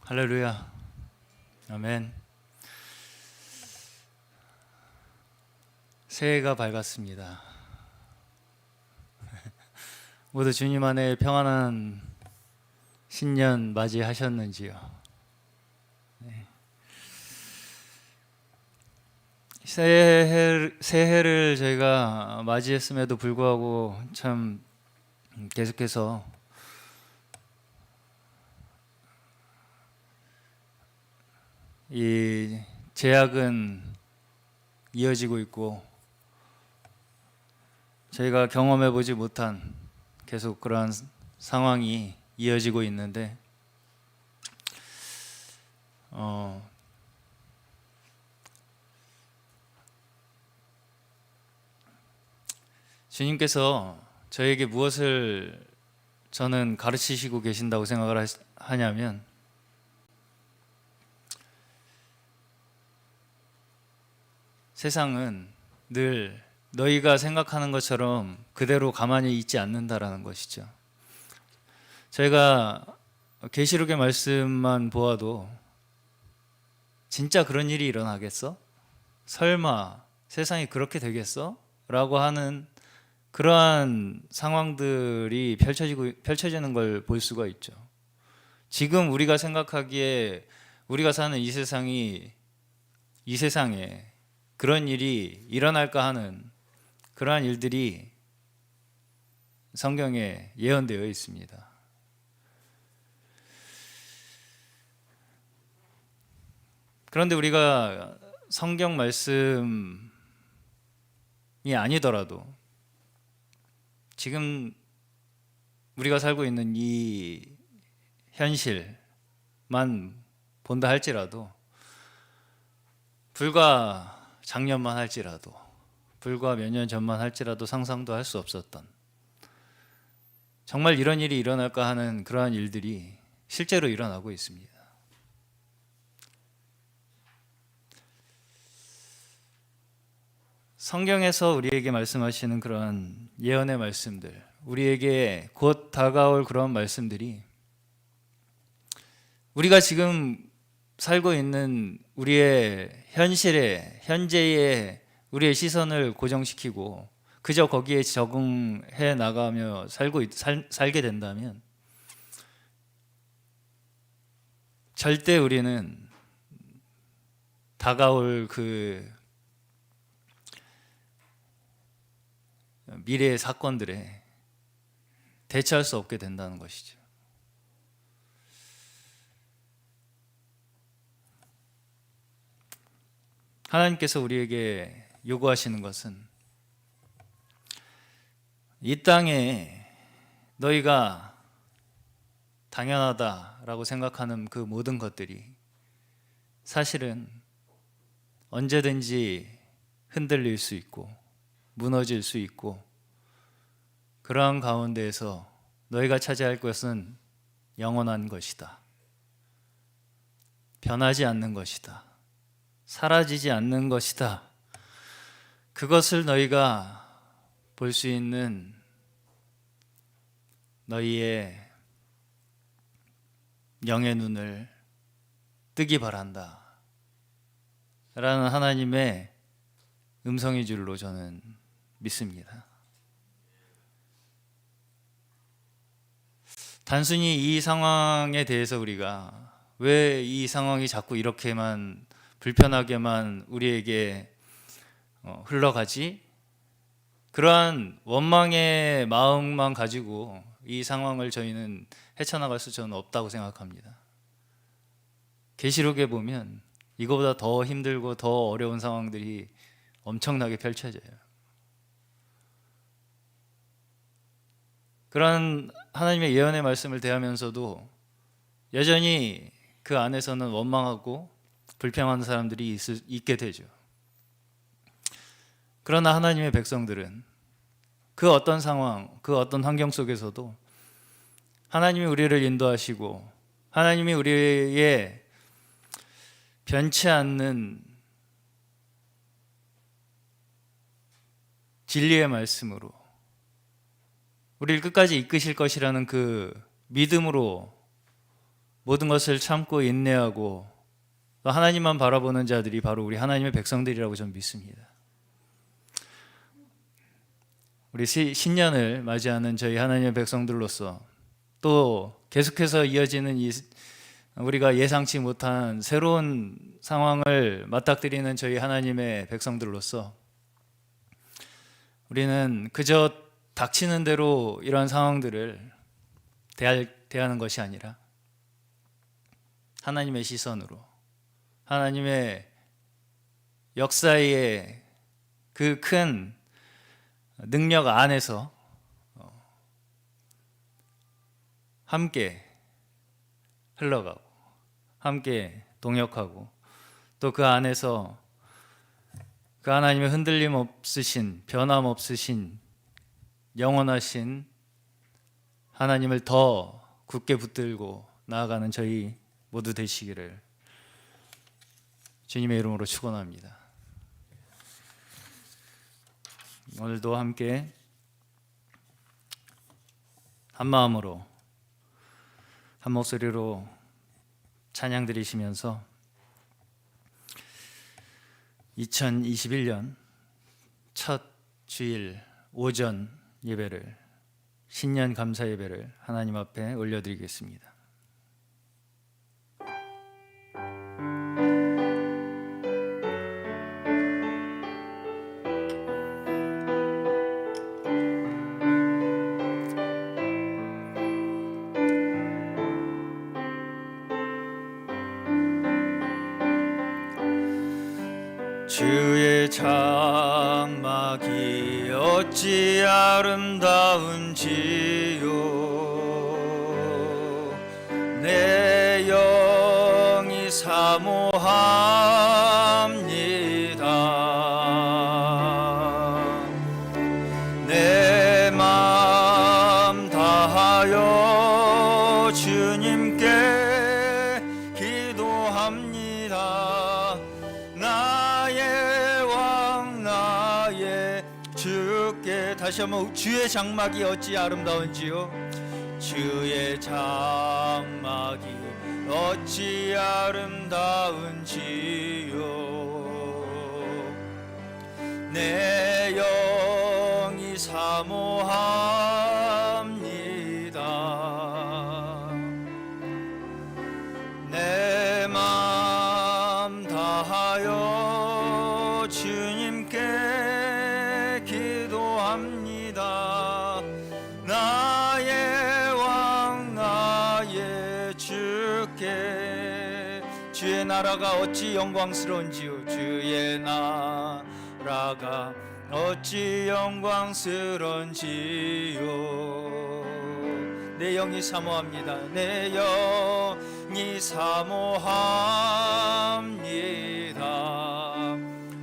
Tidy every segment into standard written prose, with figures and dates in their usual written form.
할렐루야. 아멘. 새해가 밝았습니다. 모두 주님 안에 평안한 신년 맞이하셨는지요? 네. 새해를 저희가 맞이했음에도 불구하고 참 계속해서 이 제약은 이어지고 있고 저희가 경험해 보지 못한 계속 그러한 상황이 이어지고 있는데 주님께서 저에게 무엇을 저는 가르치시고 계신다고 생각을 하냐면 세상은 늘 너희가 생각하는 것처럼 그대로 가만히 있지 않는다라는 것이죠. 저희가 계시록의 말씀만 보아도 진짜 그런 일이 일어나겠어? 설마 세상이 그렇게 되겠어? 라고 하는 그러한 상황들이 펼쳐지는 걸 볼 수가 있죠. 지금 우리가 생각하기에 우리가 사는 이 세상에 그런 일이 일어날까 하는 그러한 일들이 성경에 예언되어 있습니다. 그런데 우리가 성경 말씀이 아니더라도 지금 우리가 살고 있는 이 현실만 본다 할지라도 불과 작년만 할지라도 불과 몇 년 전만 할지라도 상상도 할 수 없었던 정말 이런 일이 일어날까 하는 그러한 일들이 실제로 일어나고 있습니다. 성경에서 우리에게 말씀하시는 그러한 예언의 말씀들, 우리에게 곧 다가올 그런 말씀들이 우리가 지금 살고 있는 우리의 현재의 우리의 시선을 고정시키고 그저 거기에 적응해 나가며 살게 된다면 절대 우리는 다가올 그 미래의 사건들에 대처할 수 없게 된다는 것이죠. 하나님께서 우리에게 요구하시는 것은 이 땅에 너희가 당연하다라고 생각하는 그 모든 것들이 사실은 언제든지 흔들릴 수 있고 무너질 수 있고 그러한 가운데에서 너희가 차지할 것은 영원한 것이다. 변하지 않는 것이다. 사라지지 않는 것이다. 그것을 너희가 볼 수 있는 너희의 영의 눈을 뜨기 바란다. 라는 하나님의 음성의 줄로 저는 믿습니다. 단순히 이 상황에 대해서 우리가 왜 이 상황이 자꾸 이렇게만 불편하게만 우리에게 흘러가지? 그러한 원망의 마음만 가지고 이 상황을 저희는 헤쳐나갈 수 저는 없다고 생각합니다. 계시록에 보면 이거보다 더 힘들고 더 어려운 상황들이 엄청나게 펼쳐져요. 그런 하나님의 예언의 말씀을 대하면서도 여전히 그 안에서는 원망하고 불평하는 사람들이 있게 되죠. 그러나 하나님의 백성들은 그 어떤 상황, 그 어떤 환경 속에서도 하나님이 우리를 인도하시고 하나님이 우리의 변치 않는 진리의 말씀으로 우리를 끝까지 이끄실 것이라는 그 믿음으로 모든 것을 참고 인내하고 또 하나님만 바라보는 자들이 바로 우리 하나님의 백성들이라고 저는 믿습니다. 우리 신년을 맞이하는 저희 하나님의 백성들로서 또 계속해서 이어지는 우리가 예상치 못한 새로운 상황을 맞닥뜨리는 저희 하나님의 백성들로서 우리는 그저 닥치는 대로 이러한 상황들을 대하는 것이 아니라 하나님의 시선으로 하나님의 역사의 그 큰 능력 안에서 함께 흘러가고 함께 동역하고 또 그 안에서 그 하나님의 흔들림 없으신 변함 없으신 영원하신 하나님을 더 굳게 붙들고 나아가는 저희 모두 되시기를 주님의 이름으로 축원합니다. 오늘도 함께 한 마음으로 한 목소리로 찬양 드리시면서 2021년 첫 주일 오전 예배를 신년 감사 예배를 하나님 앞에 올려드리겠습니다. 주의 장막이 어찌 아름다운지요 내 영이 사모합니다 내 맘 다하여 주님께 기도합니다 나의 왕 나의 주께 다시 한번 주의 장막이 어찌 아름다운지요 주의 장막이 어찌 아름다운지요 내 영이 사모합니다 내 맘 다하여 주님께 기도합니다 나의 왕 나의 주께 주의 나라가 어찌 영광스러운지요 주의 나라가 어찌 영광스러운지요 내 영이 사모합니다 내 영이 사모합니다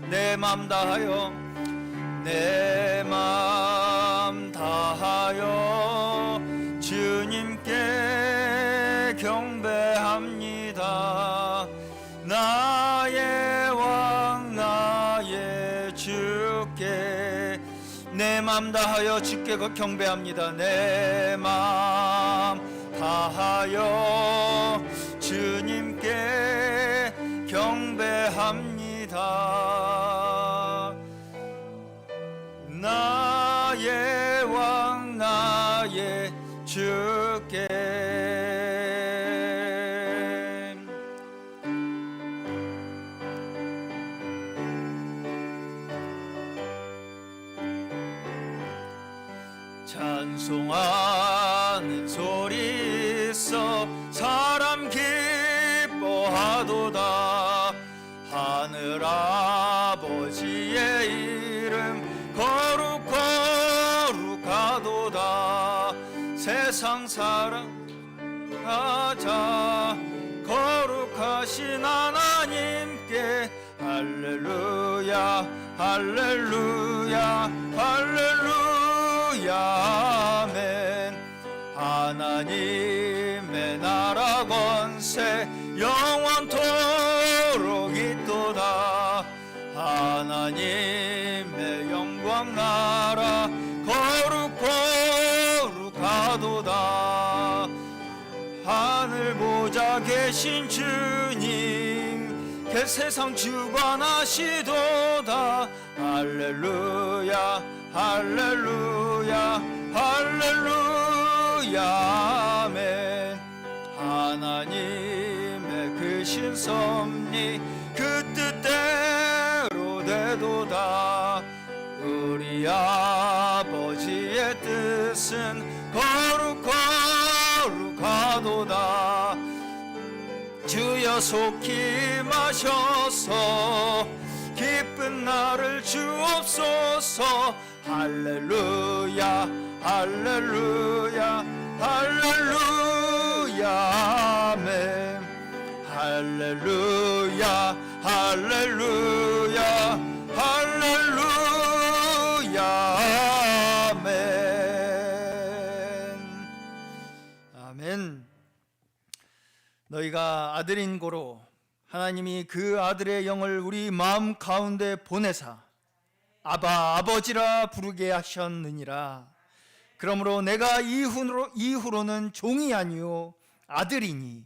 내 맘 다하여 내 맘 다하여 주님께 경배합니다 나의 왕 나의 주께 내 맘 다하여 주께 경배합니다 내 맘 다하여 주님께 경배합니다 나의 왕 나의 주께 찬송하는 소리 있어 사람 기뻐하도다 하늘 아버지의 이름 거룩하도다 세상 사랑하자 거룩하신 하나님께 할렐루야 할렐루야 할렐루야 아멘 하나님의 나라 권세 영원토록 있도다 하나님의 영광 나라 거룩하도다 하늘 보좌 되신 주님 세상 주관하시도다. 할렐루야 할렐루야 할렐루야 아멘. 하나님의 크신 섭리 그 뜻대로 되도다. 우리 아버지의 뜻은 거룩하도다. 주여 속히 마셔서 기쁜 날을 주옵소서. 할렐루야 할렐루야 할렐루야 아멘. 할렐루야 할렐루야 할렐루야 아멘. 아멘. 너희가 아들인 고로 하나님이 그 아들의 영을 우리 마음 가운데 보내사 아바 아버지라 부르게 하셨느니라. 그러므로 내가 이후로는 종이 아니요 아들이니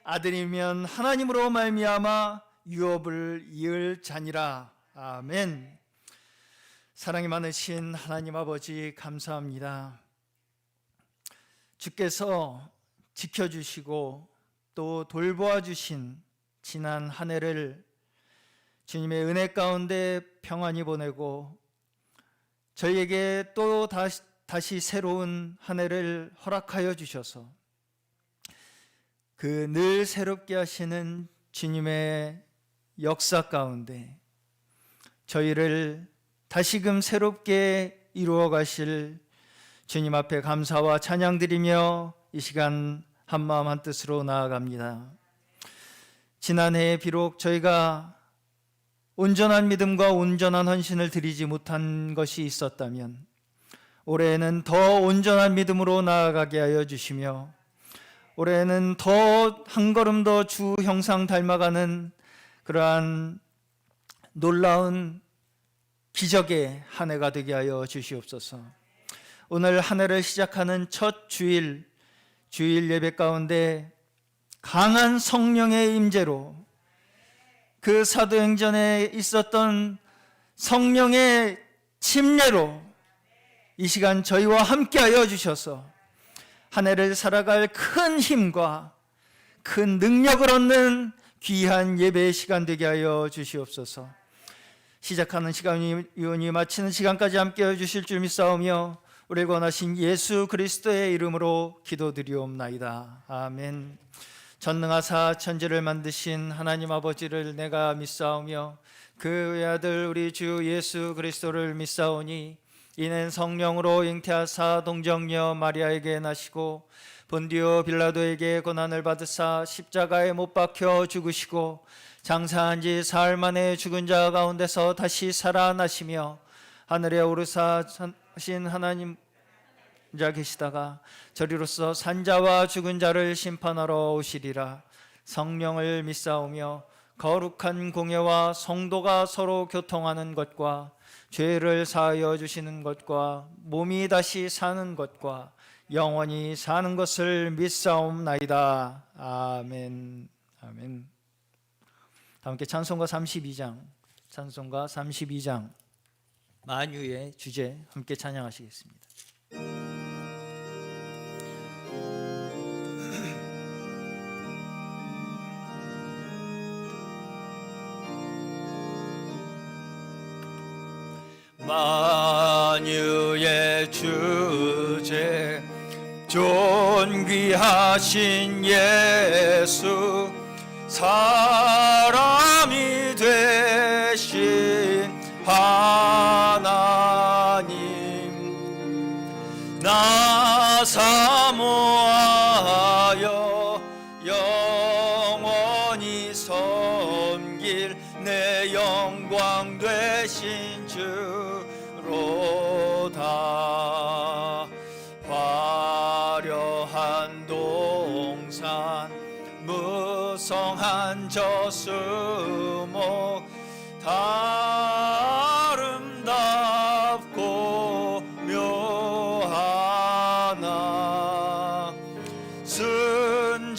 아들이면 하나님으로 말미암아 유업을 이을 자니라. 아멘. 사랑이 많으신 하나님 아버지 감사합니다. 주께서 지켜주시고 또 돌보아 주신 지난 한 해를 주님의 은혜 가운데 평안히 보내고 저희에게 또 다시 새로운 한 해를 허락하여 주셔서 그 늘 새롭게 하시는 주님의 역사 가운데 저희를 다시금 새롭게 이루어 가실 주님 앞에 감사와 찬양드리며 이 시간 한마음 한뜻으로 나아갑니다. 지난해에 비록 저희가 온전한 믿음과 온전한 헌신을 드리지 못한 것이 있었다면 올해에는 더 온전한 믿음으로 나아가게 하여 주시며 올해에는 더 한 걸음 더 주 형상 닮아가는 그러한 놀라운 기적의 한 해가 되게 하여 주시옵소서. 오늘 한 해를 시작하는 첫 주일 예배 가운데 강한 성령의 임재로 그 사도행전에 있었던 성령의 침례로 이 시간 저희와 함께하여 주셔서 한 해를 살아갈 큰 힘과 큰 능력을 얻는 귀한 예배의 시간 되게 하여 주시옵소서. 시작하는 시간이 유언이 마치는 시간까지 함께하여 주실 줄 믿사오며 우리를 권하신 예수 그리스도의 이름으로 기도드리옵나이다. 아멘. 전능하사 천지를 만드신 하나님 아버지를 내가 믿사오며 그 외아들 우리 주 예수 그리스도를 믿사오니 이는 성령으로 잉태하사 동정녀 마리아에게 나시고 본디오 빌라도에게 고난을 받으사 십자가에 못 박혀 죽으시고 장사한 지 사흘 만에 죽은 자 가운데서 다시 살아나시며 하늘에 오르사신 하나님 자 계시다가 저리로서 산자와 죽은 자를 심판하러 오시리라. 성령을 믿사오며 거룩한 공예와 성도가 서로 교통하는 것과 죄를 사하여 주시는 것과 몸이 다시 사는 것과 영원히 사는 것을 믿사옵나이다. 아멘. 아멘. 다 함께 찬송가 32장 만유의 주제 함께 찬양하시겠습니다. 만유의 주제 존귀하신 예수 사람이 되신 하나님 나 사모하여 영원히 섬길 내 영광 되신 주로다. 화려한 동산 무성한 저수목 다 아름답고 묘하나 순전한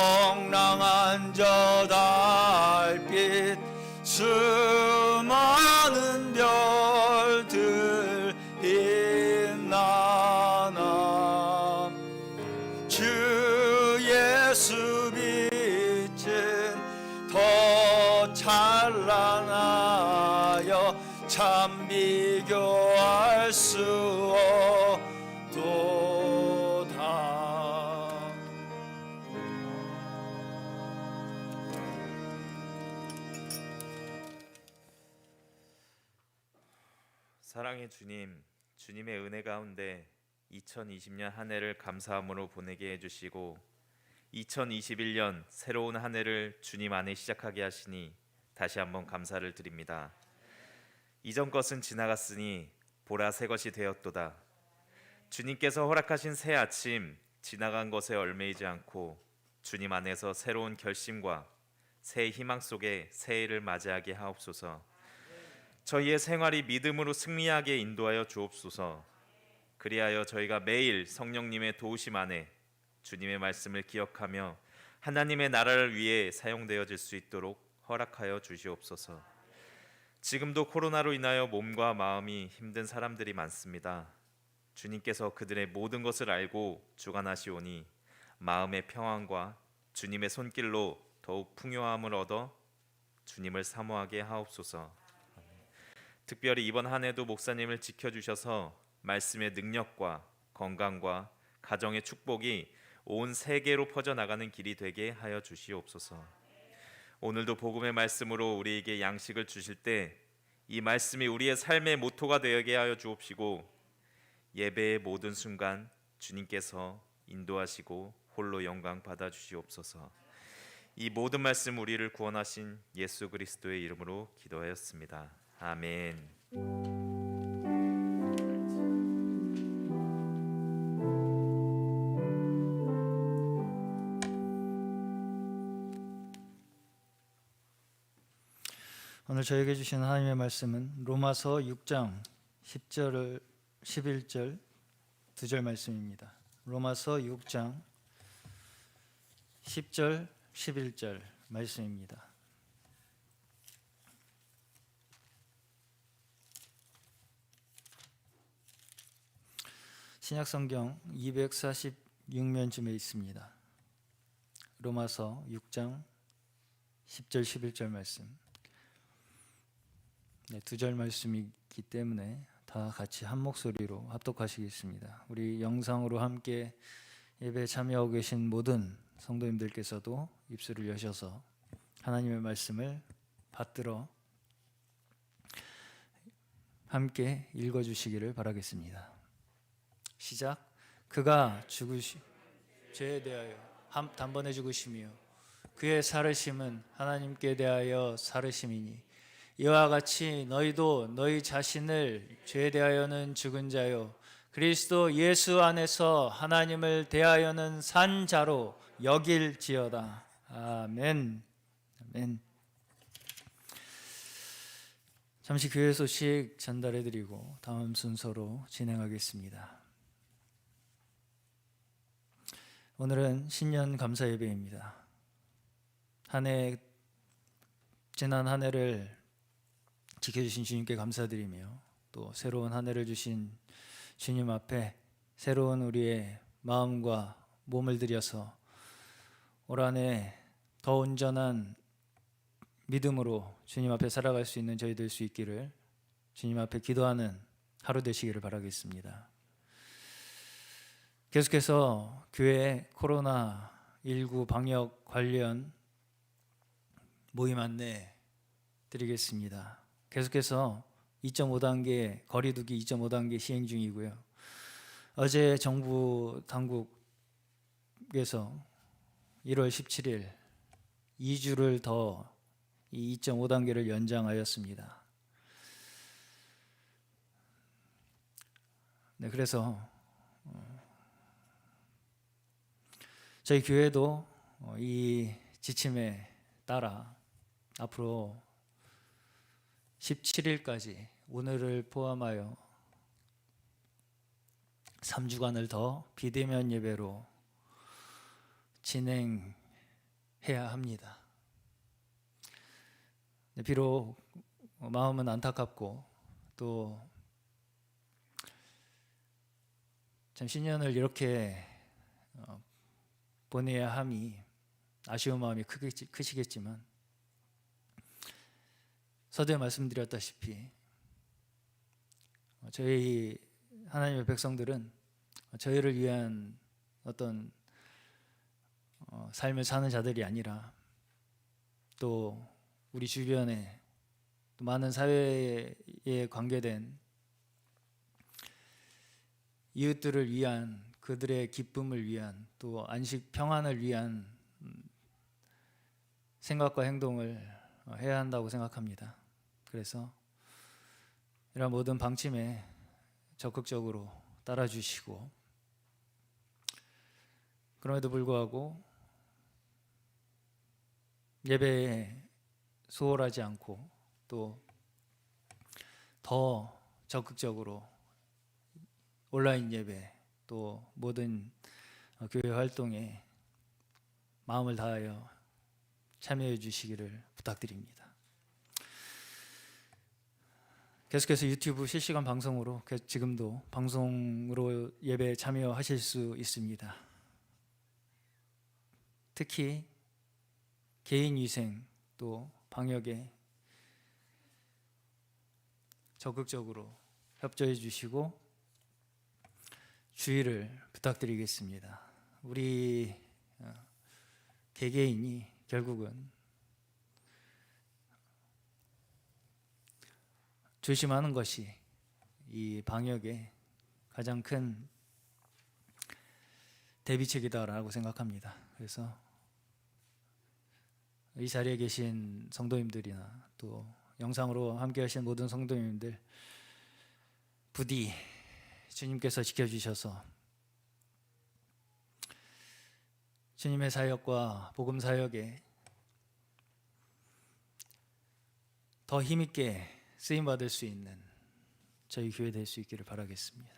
명랑한 저 달빛 수많은 별들 빛나나 주 예수 빛은 더 찬란하여 참 비교할 수 없도다. 사랑의 주님, 주님의 은혜 가운데 2020년 한 해를 감사함으로 보내게 해주시고 2021년 새로운 한 해를 주님 안에 시작하게 하시니 다시 한번 감사를 드립니다. 이전 것은 지나갔으니 보라 새 것이 되었도다. 주님께서 허락하신 새 아침, 지나간 것에 얽매이지 않고 주님 안에서 새로운 결심과 새 희망 속에 새해를 맞이하게 하옵소서. 저희의 생활이 믿음으로 승리하게 인도하여 주옵소서. 그리하여 저희가 매일 성령님의 도우심 안에 주님의 말씀을 기억하며 하나님의 나라를 위해 사용되어질 수 있도록 허락하여 주시옵소서. 지금도 코로나로 인하여 몸과 마음이 힘든 사람들이 많습니다. 주님께서 그들의 모든 것을 알고 주관하시오니 마음의 평안과 주님의 손길로 더욱 풍요함을 얻어 주님을 사모하게 하옵소서. 특별히 이번 한 해도 목사님을 지켜주셔서 말씀의 능력과 건강과 가정의 축복이 온 세계로 퍼져나가는 길이 되게 하여 주시옵소서. 오늘도 복음의 말씀으로 우리에게 양식을 주실 때 이 말씀이 우리의 삶의 모토가 되게 하여 주옵시고 예배의 모든 순간 주님께서 인도하시고 홀로 영광 받아 주시옵소서. 이 모든 말씀 우리를 구원하신 예수 그리스도의 이름으로 기도하였습니다. 아멘. 오늘 저에게 주신 하나님의 말씀은 로마서 6장 10절, 11절, 2절 말씀입니다. 로마서 6장 10절, 11절 말씀입니다. 신약성경 246면쯤에 있습니다. 로마서 6장 10절, 11절 말씀. 네, 2절 말씀이기 때문에 다 같이 한 목소리로 합독하시겠습니다. 우리 영상으로 함께 예배에 참여하고 계신 모든 성도님들께서도 입술을 여셔서 하나님의 말씀을 받들어 함께 읽어주시기를 바라겠습니다. 시작. 그가 죄에 대하여 단번에 죽으시며 그의 살으심은 하나님께 대하여 살으심이니 이와 같이 너희도 너희 자신을 죄에 대하여는 죽은 자요 그리스도 예수 안에서 하나님을 대하여는 산 자로 여길지어다. 아멘. 아멘. 잠시 교회 소식 전달해드리고 다음 순서로 진행하겠습니다. 오늘은 신년 감사 예배입니다. 지난 한 해를 지켜주신 주님께 감사드리며 또 새로운 한 해를 주신 주님 앞에 새로운 우리의 마음과 몸을 들여서 올 한 해 더 온전한 믿음으로 주님 앞에 살아갈 수 있는 저희 될 수 있기를 주님 앞에 기도하는 하루 되시기를 바라겠습니다. 계속해서 교회 코로나19 방역 관련 모임 안내 드리겠습니다. 계속해서 2.5단계 거리두기 2.5단계 시행 중이고요. 어제 정부 당국에서 1월 17일 2주를 더 이 2.5단계를 연장하였습니다. 네, 그래서 저희 교회도 이 지침에 따라 앞으로 17일까지 오늘을 포함하여 3주간을 더 비대면 예배로 진행하도록 해야 합니다. 비록 마음은 안타깝고 또 참 신년을 이렇게 보내야 함이 아쉬운 마음이 크시겠지만 서두에 말씀드렸다시피 저희 하나님의 백성들은 저희를 위한 어떤 삶을 사는 자들이 아니라 또 우리 주변에 또 많은 사회에 관계된 이웃들을 위한, 그들의 기쁨을 위한, 또 안식 평안을 위한 생각과 행동을 해야 한다고 생각합니다. 그래서 이런 모든 방침에 적극적으로 따라주시고, 그럼에도 불구하고 예배에 소홀하지 않고 또 더 적극적으로 온라인 예배 또 모든 교회 활동에 마음을 다하여 참여해 주시기를 부탁드립니다. 계속해서 유튜브 실시간 방송으로 지금도 방송으로 예배에 참여하실 수 있습니다. 특히 개인 위생 또 방역에 적극적으로 협조해 주시고 주의를 부탁드리겠습니다. 우리 개개인이 결국은 조심하는 것이 이 방역의 가장 큰 대비책이다라고 생각합니다. 그래서 이 자리에 계신 성도님들이나 또 영상으로 함께 하신 모든 성도님들 부디 주님께서 지켜주셔서 주님의 사역과 복음 사역에 더 힘있게 쓰임받을 수 있는 저희 교회 될 수 있기를 바라겠습니다.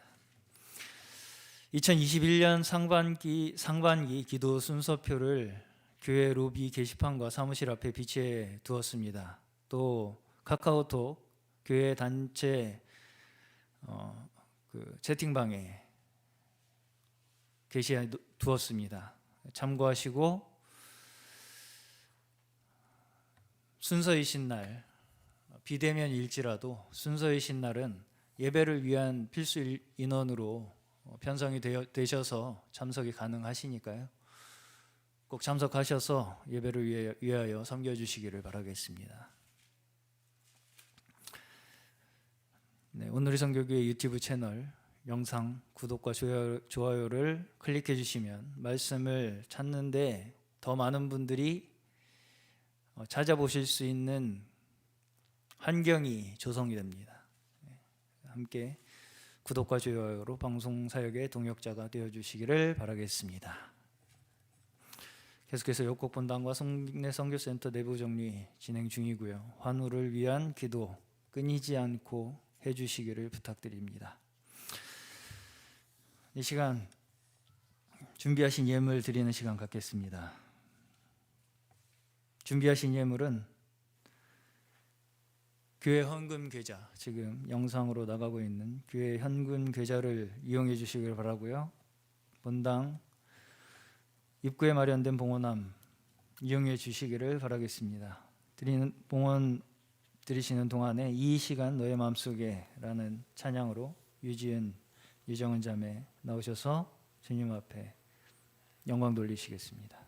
2021년 상반기 기도 순서표를 교회 로비 게시판과 사무실 앞에 비치해 두었습니다. 또 카카오톡 교회 단체 채팅방에 게시해 두었습니다. 참고하시고 순서이신 날 비대면일지라도 순서이신 날은 예배를 위한 필수 인원으로 편성이 되셔서 참석이 가능하시니까요. 꼭 참석하셔서 예배를 위하여 섬겨주시기를 바라겠습니다. 네, 오늘의 성교교회 유튜브 채널 영상 구독과 좋아요를 클릭해 주시면 말씀을 찾는데 더 많은 분들이 찾아보실 수 있는 환경이 조성이 됩니다. 함께 구독과 좋아요로 방송 사역의 동역자가 되어주시기를 바라겠습니다. 계속해서 역곡 본당과 성내 선교센터 내부 정리 진행 중이고요. 환우를 위한 기도 끊이지 않고 해주시기를 부탁드립니다. 이 시간 준비하신 예물 드리는 시간 갖겠습니다. 준비하신 예물은 교회 헌금 계좌, 지금 영상으로 나가고 있는 교회 현금 계좌를 이용해 주시길 바라고요. 본당 입구에 마련된 봉헌함 이용해 주시기를 바라겠습니다. 봉헌 드리시는 동안에 이 시간 너의 마음속에 라는 찬양으로 유정은 자매 나오셔서 주님 앞에 영광 돌리시겠습니다.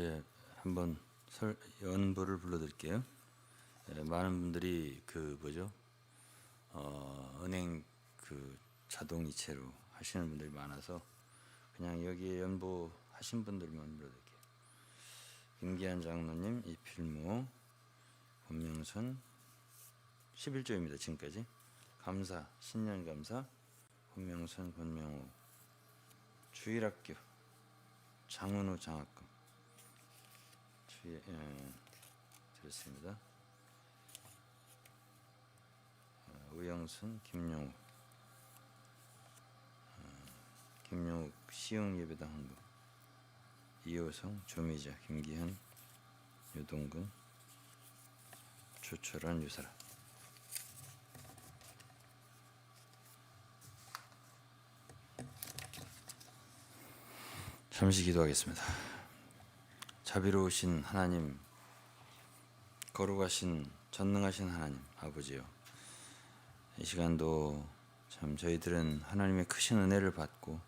예, 한번 연보를 불러드릴게요. 예, 많은 분들이 그 뭐죠? 은행 그 자동이체로 하시는 분들이 많아서 그냥 여기에 연보 하신 분들만 불러드릴게요. 김기한 장로님, 이필모, 권명선 11조입니다. 지금까지 감사, 신년 감사, 권명선, 권명호, 주일학교, 장은호 장학금 드렸습니다. 의영순, 김용욱, 김용욱 시흥 예배당 홍보, 이호성, 조미자, 김기현, 유동근, 조철환, 유사라. 잠시 기도하겠습니다. 자비로우신 하나님, 거룩하신 전능하신 하나님 아버지요, 이 시간도 참 저희들은 하나님의 크신 은혜를 받고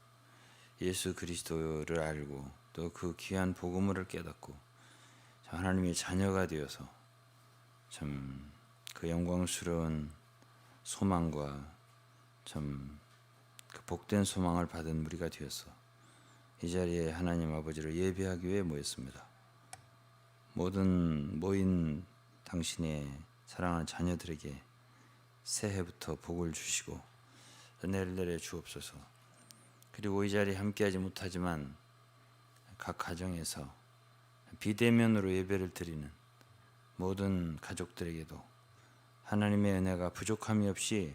예수 그리스도를 알고 또 그 귀한 복음을 깨닫고 하나님의 자녀가 되어서 참 그 영광스러운 소망과 참 그 복된 소망을 받은 우리가 되었어 이 자리에 하나님 아버지를 예배하기 위해 모였습니다. 모든 모인 당신의 사랑하는 자녀들에게 새해부터 복을 주시고 은혜를 내려 주옵소서. 그리고 이 자리에 함께하지 못하지만 각 가정에서 비대면으로 예배를 드리는 모든 가족들에게도 하나님의 은혜가 부족함이 없이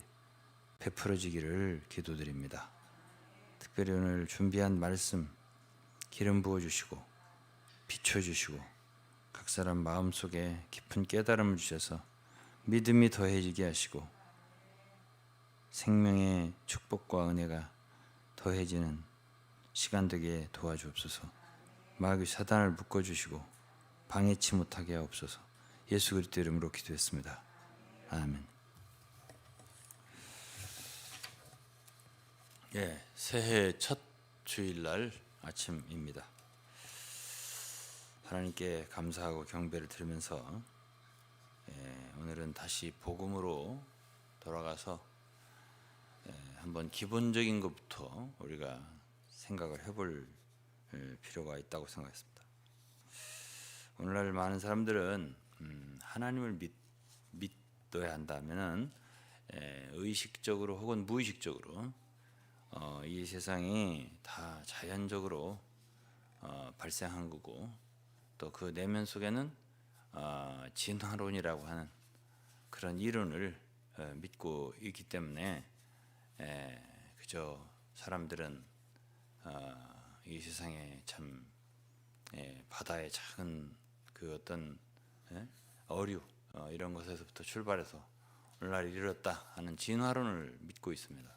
베풀어지기를 기도드립니다. 특별히 오늘 준비한 말씀 기름 부어주시고 비춰주시고 각 사람 마음속에 깊은 깨달음을 주셔서 믿음이 더해지게 하시고 생명의 축복과 은혜가 더해지는 시간 되게 도와주옵소서. 마귀 사단을 묶어주시고 방해치 못하게 하옵소서. 예수 그리스도 이름으로 기도했습니다. 아멘. 예, 새해 첫 주일날 아침입니다. 하나님께 감사하고 경배를 드리면서 오늘은 다시 복음으로 돌아가서 한번 기본적인 것부터 우리가 생각을 해볼 필요가 있다고 생각했습니다. 오늘날 많은 사람들은 하나님을 믿어야 한다면은 의식적으로 혹은 무의식적으로 이 세상이 다 자연적으로 발생한 거고 또 그 내면 속에는 진화론이라고 하는 그런 이론을 믿고 있기 때문에 그저 사람들은 이 세상에 참 바다의 작은 그 어떤 어류 이런 것에서부터 출발해서 오늘날 이르렀다 하는 진화론을 믿고 있습니다.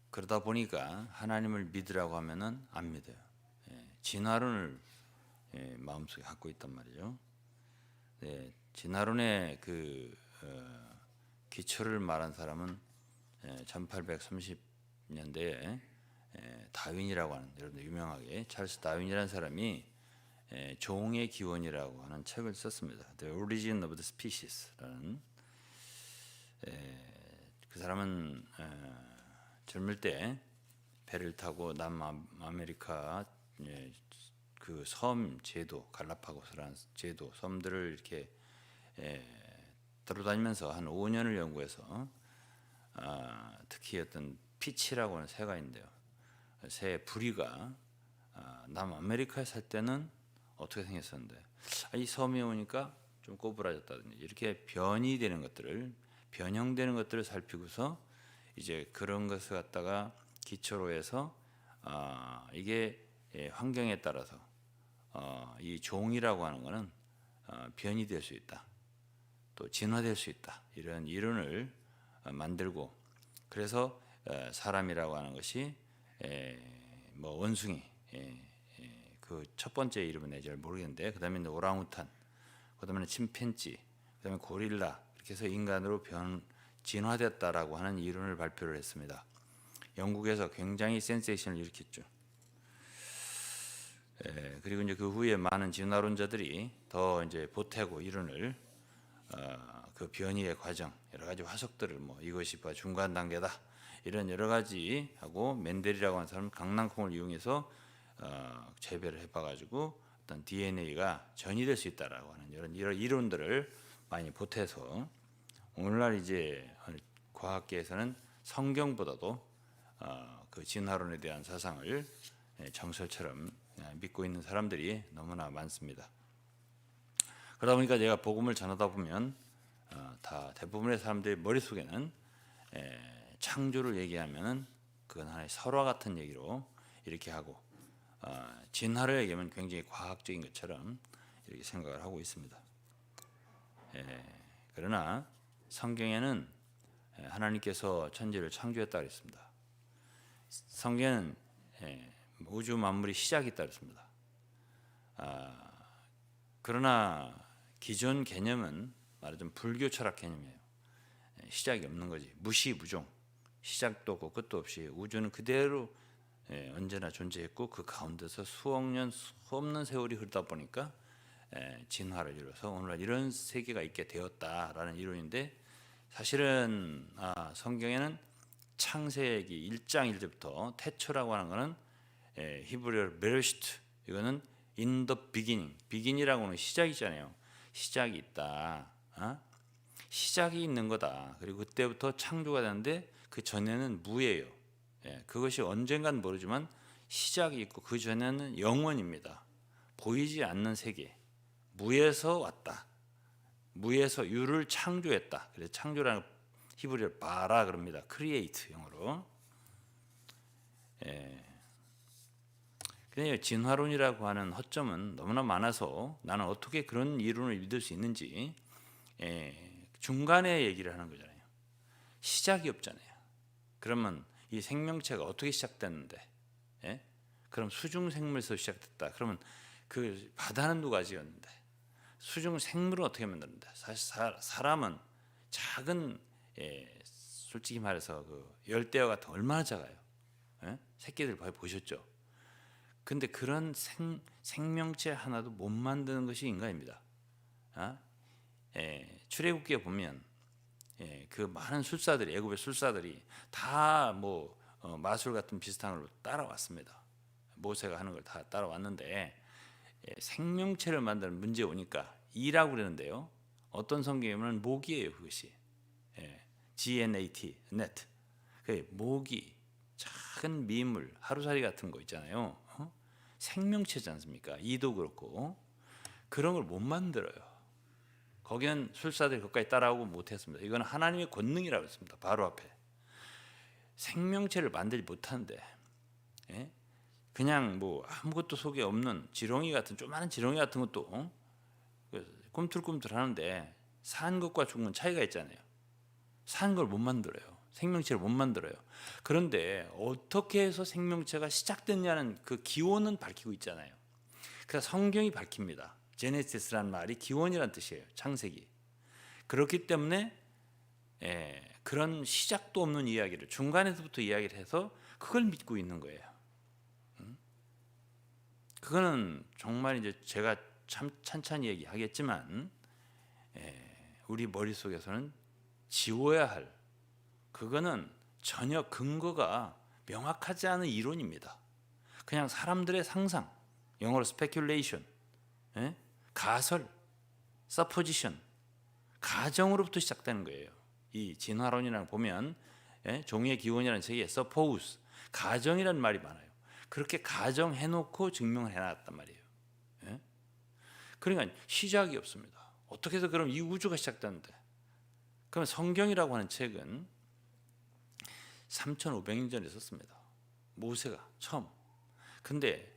그러다 보니까 하나님을 믿으라고 하면은 안 믿어요. 진화론을 마음속에 갖고 있단 말이죠. 진화론의 그 기초를 말한 사람은 1830년대에 다윈이라고 하는, 여러분들 유명하게 찰스 다윈이라는 사람이 종의 기원이라고 하는 책을 썼습니다. The Origin of the Species라는. 그 사람은 젊을 때 배를 타고 남아메리카 그 섬 제도, 갈라파고스라는 제도 섬들을 이렇게 돌아다니면서 한 5년을 연구해서 특히 어떤 피치라고 하는 새가 있는데요. 새의 부리가 남아메리카에 살 때는 어떻게 생겼었는데 이 섬에 오니까 좀 꼬부라졌다든지 이렇게 변이되는 것들을, 변형되는 것들을 살피고서 이제 그런 것을 갖다가 기초로 해서 이게 환경에 따라서 이 종이라고 하는 것은 변이될 수 있다, 또 진화될 수 있다, 이런 이론을 만들고, 그래서 사람이라고 하는 것이 뭐 원숭이, 그 첫 번째 이름은 내가 잘 모르겠는데, 그 다음에 오랑우탄, 그 다음에 침팬지, 그 다음에 고릴라, 이렇게 해서 인간으로 진화됐다라고 하는 이론을 발표를 했습니다. 영국에서 굉장히 센세이션을 일으켰죠. 그리고 이제 그 후에 많은 진화론자들이 더 이제 보태고 이론을 그 변이의 과정 여러 가지 화석들을 뭐 이것이 중간 단계다 이런 여러 가지 하고 멘델이라고 하는 사람은 강낭콩을 이용해서 재배를 해봐가지고 어떤 DNA가 전이될 수 있다라고 하는 이런 이론들을 많이 보태서 오늘날 이제 과학계에서는 성경보다도 그 진화론에 대한 사상을 정설처럼 믿고 있는 사람들이 너무나 많습니다. 그러다 보니까 제가 복음을 전하다 보면 다 대부분의 사람들의 머릿속에는 창조를 얘기하면은 그건 하나의 설화 같은 얘기로 이렇게 하고 진화를 얘기하면 굉장히 과학적인 것처럼 이렇게 생각을 하고 있습니다. 그러나 성경에는 하나님께서 천지를 창조했다 그랬습니다. 성경에는 우주 만물이 시작이 있다 그랬습니다. 그러나 기존 개념은 말하자면 불교 철학 개념이에요. 시작이 없는 거지. 무시무종. 시작도 없고 끝도 없이 우주는 그대로 언제나 존재했고 그 가운데서 수억 년 수없는 세월이 흐르다 보니까 진화를 이루어서 오늘날 이런 세계가 있게 되었다라는 이론인데 사실은 성경에는 창세기 1장 1절부터 태초라고 하는 것은 히브리어로 베르시트 이거는 in the beginning begin이라고 하는 시작이잖아요. 시작이 있다. 시작이 있는 거다. 그리고 그때부터 창조가 되는데 그 전에는 무예요. 그것이 언젠간 모르지만 시작이 있고 그 전에는 영원입니다. 보이지 않는 세계 무에서 왔다. 무에서 유를 창조했다. 그래서 창조라는 히브리어로 바라 그럽니다. 크리에이트 영어로. 그래서 진화론이라고 하는 허점은 너무나 많아서 나는 어떻게 그런 이론을 믿을 수 있는지 중간에 얘기를 하는 거잖아요. 시작이 없잖아요. 그러면 이 생명체가 어떻게 시작됐는데? 그럼 수중 생물에서 시작됐다. 그러면 그 바다는 누가 지었는데? 수중 생물은 어떻게 만드는데? 사실 사람은 작은 솔직히 말해서 그 열대어 같은 얼마나 작아요. 새끼들 보셨죠? 근데 그런 생명체 하나도 못 만드는 것이 인간입니다. 출애굽기에 보면 그 많은 술사들이 애굽의 술사들이 다 뭐 마술 같은 비슷한 걸로 따라왔습니다. 모세가 하는 걸 다 따라왔는데 생명체를 만드는 문제 오니까 이라고 그러는데요. 어떤 성경에 보면 모기예요. 그것이 GNAT, net. 그 모기, 작은 미물, 하루살이 같은 거 있잖아요. 생명체지 않습니까? 이도 그렇고 그런 걸 못 만들어요. 거기는 술사들이 그까지 따라오고 못했습니다. 이건 하나님의 권능이라고 했습니다. 바로 앞에 생명체를 만들지 못하는데 그냥 뭐 아무것도 속에 없는 지렁이 같은 조그마한 지렁이 같은 것도 꿈틀꿈틀하는데 산 것과 죽은 건 차이가 있잖아요. 산 걸 못 만들어요. 생명체를 못 만들어요. 그런데 어떻게 해서 생명체가 시작됐냐는 그 기원은 밝히고 있잖아요. 그래서 성경이 밝힙니다. 제네시스라는 말이 기원이란 뜻이에요. 창세기. 그렇기 때문에 그런 시작도 없는 이야기를 중간에서부터 이야기를 해서 그걸 믿고 있는 거예요. 그거는 정말 이제 제가 참 찬찬히 얘기하겠지만 우리 머릿속에서는 지워야 할 그거는 전혀 근거가 명확하지 않은 이론입니다. 그냥 사람들의 상상, 영어로 speculation, 가설, supposition, 가정으로부터 시작되는 거예요. 이 진화론이라는 보면 종의 기원이라는 책에 suppose, 가정이라는 말이 많아요. 그렇게 가정해놓고 증명을 해놨단 말이에요. 그러니까 시작이 없습니다. 어떻게 해서 그럼 이 우주가 시작됐는데? 그럼 성경이라고 하는 책은 3,500년 전에 썼습니다. 모세가 처음. 근데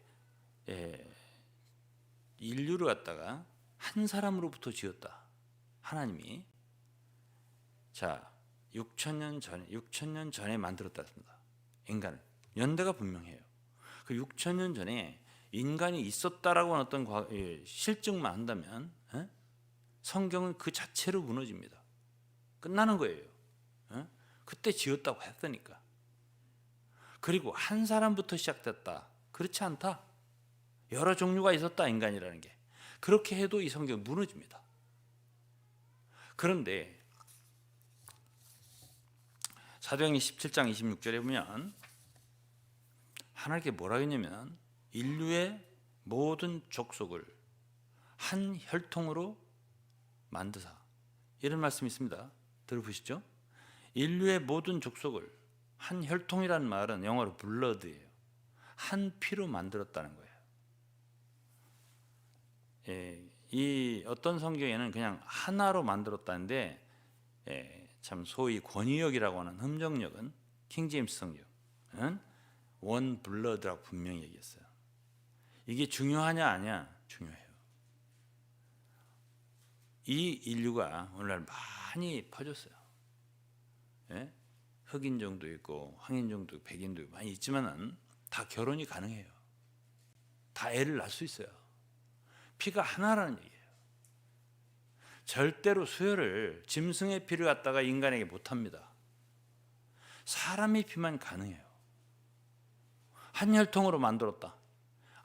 인류를 갖다가 한 사람으로부터 지었다. 하나님이. 자, 6,000년 전에 만들었다 했습니다. 인간을. 연대가 분명해요. 그 6,000년 전에 인간이 있었다라고 하는 어떤 실증만 한다면 성경은 그 자체로 무너집니다. 끝나는 거예요. 그때 지었다고 했으니까. 그리고 한 사람부터 시작됐다. 그렇지 않다. 여러 종류가 있었다, 인간이라는 게. 그렇게 해도 이 성경은 무너집니다. 그런데 사도행전 17장 26절에 보면 하나님께 뭐라고 했냐면 인류의 모든 족속을 한 혈통으로 만드사, 이런 말씀이 있습니다. 들어보시죠. 인류의 모든 족속을, 한 혈통이라는 말은 영어로 블러드예요. 한 피로 만들었다는 거예요. 이 어떤 성경에는 그냥 하나로 만들었다는데, 참 소위 권위역이라고 하는 흠정역은 킹제임스 성경은 원 블러드라고 분명히 얘기했어요. 이게 중요하냐 아니야? 중요해요. 이 인류가 오늘날 많이 퍼졌어요. 흑인종도 있고 황인종도 있고 백인도 있고 많이 있지만은 다 결혼이 가능해요. 다 애를 낳을 수 있어요. 피가 하나라는 얘기예요. 절대로 수혈을, 짐승의 피를 갖다가 인간에게 못합니다. 사람의 피만 가능해요. 한 혈통으로 만들었다,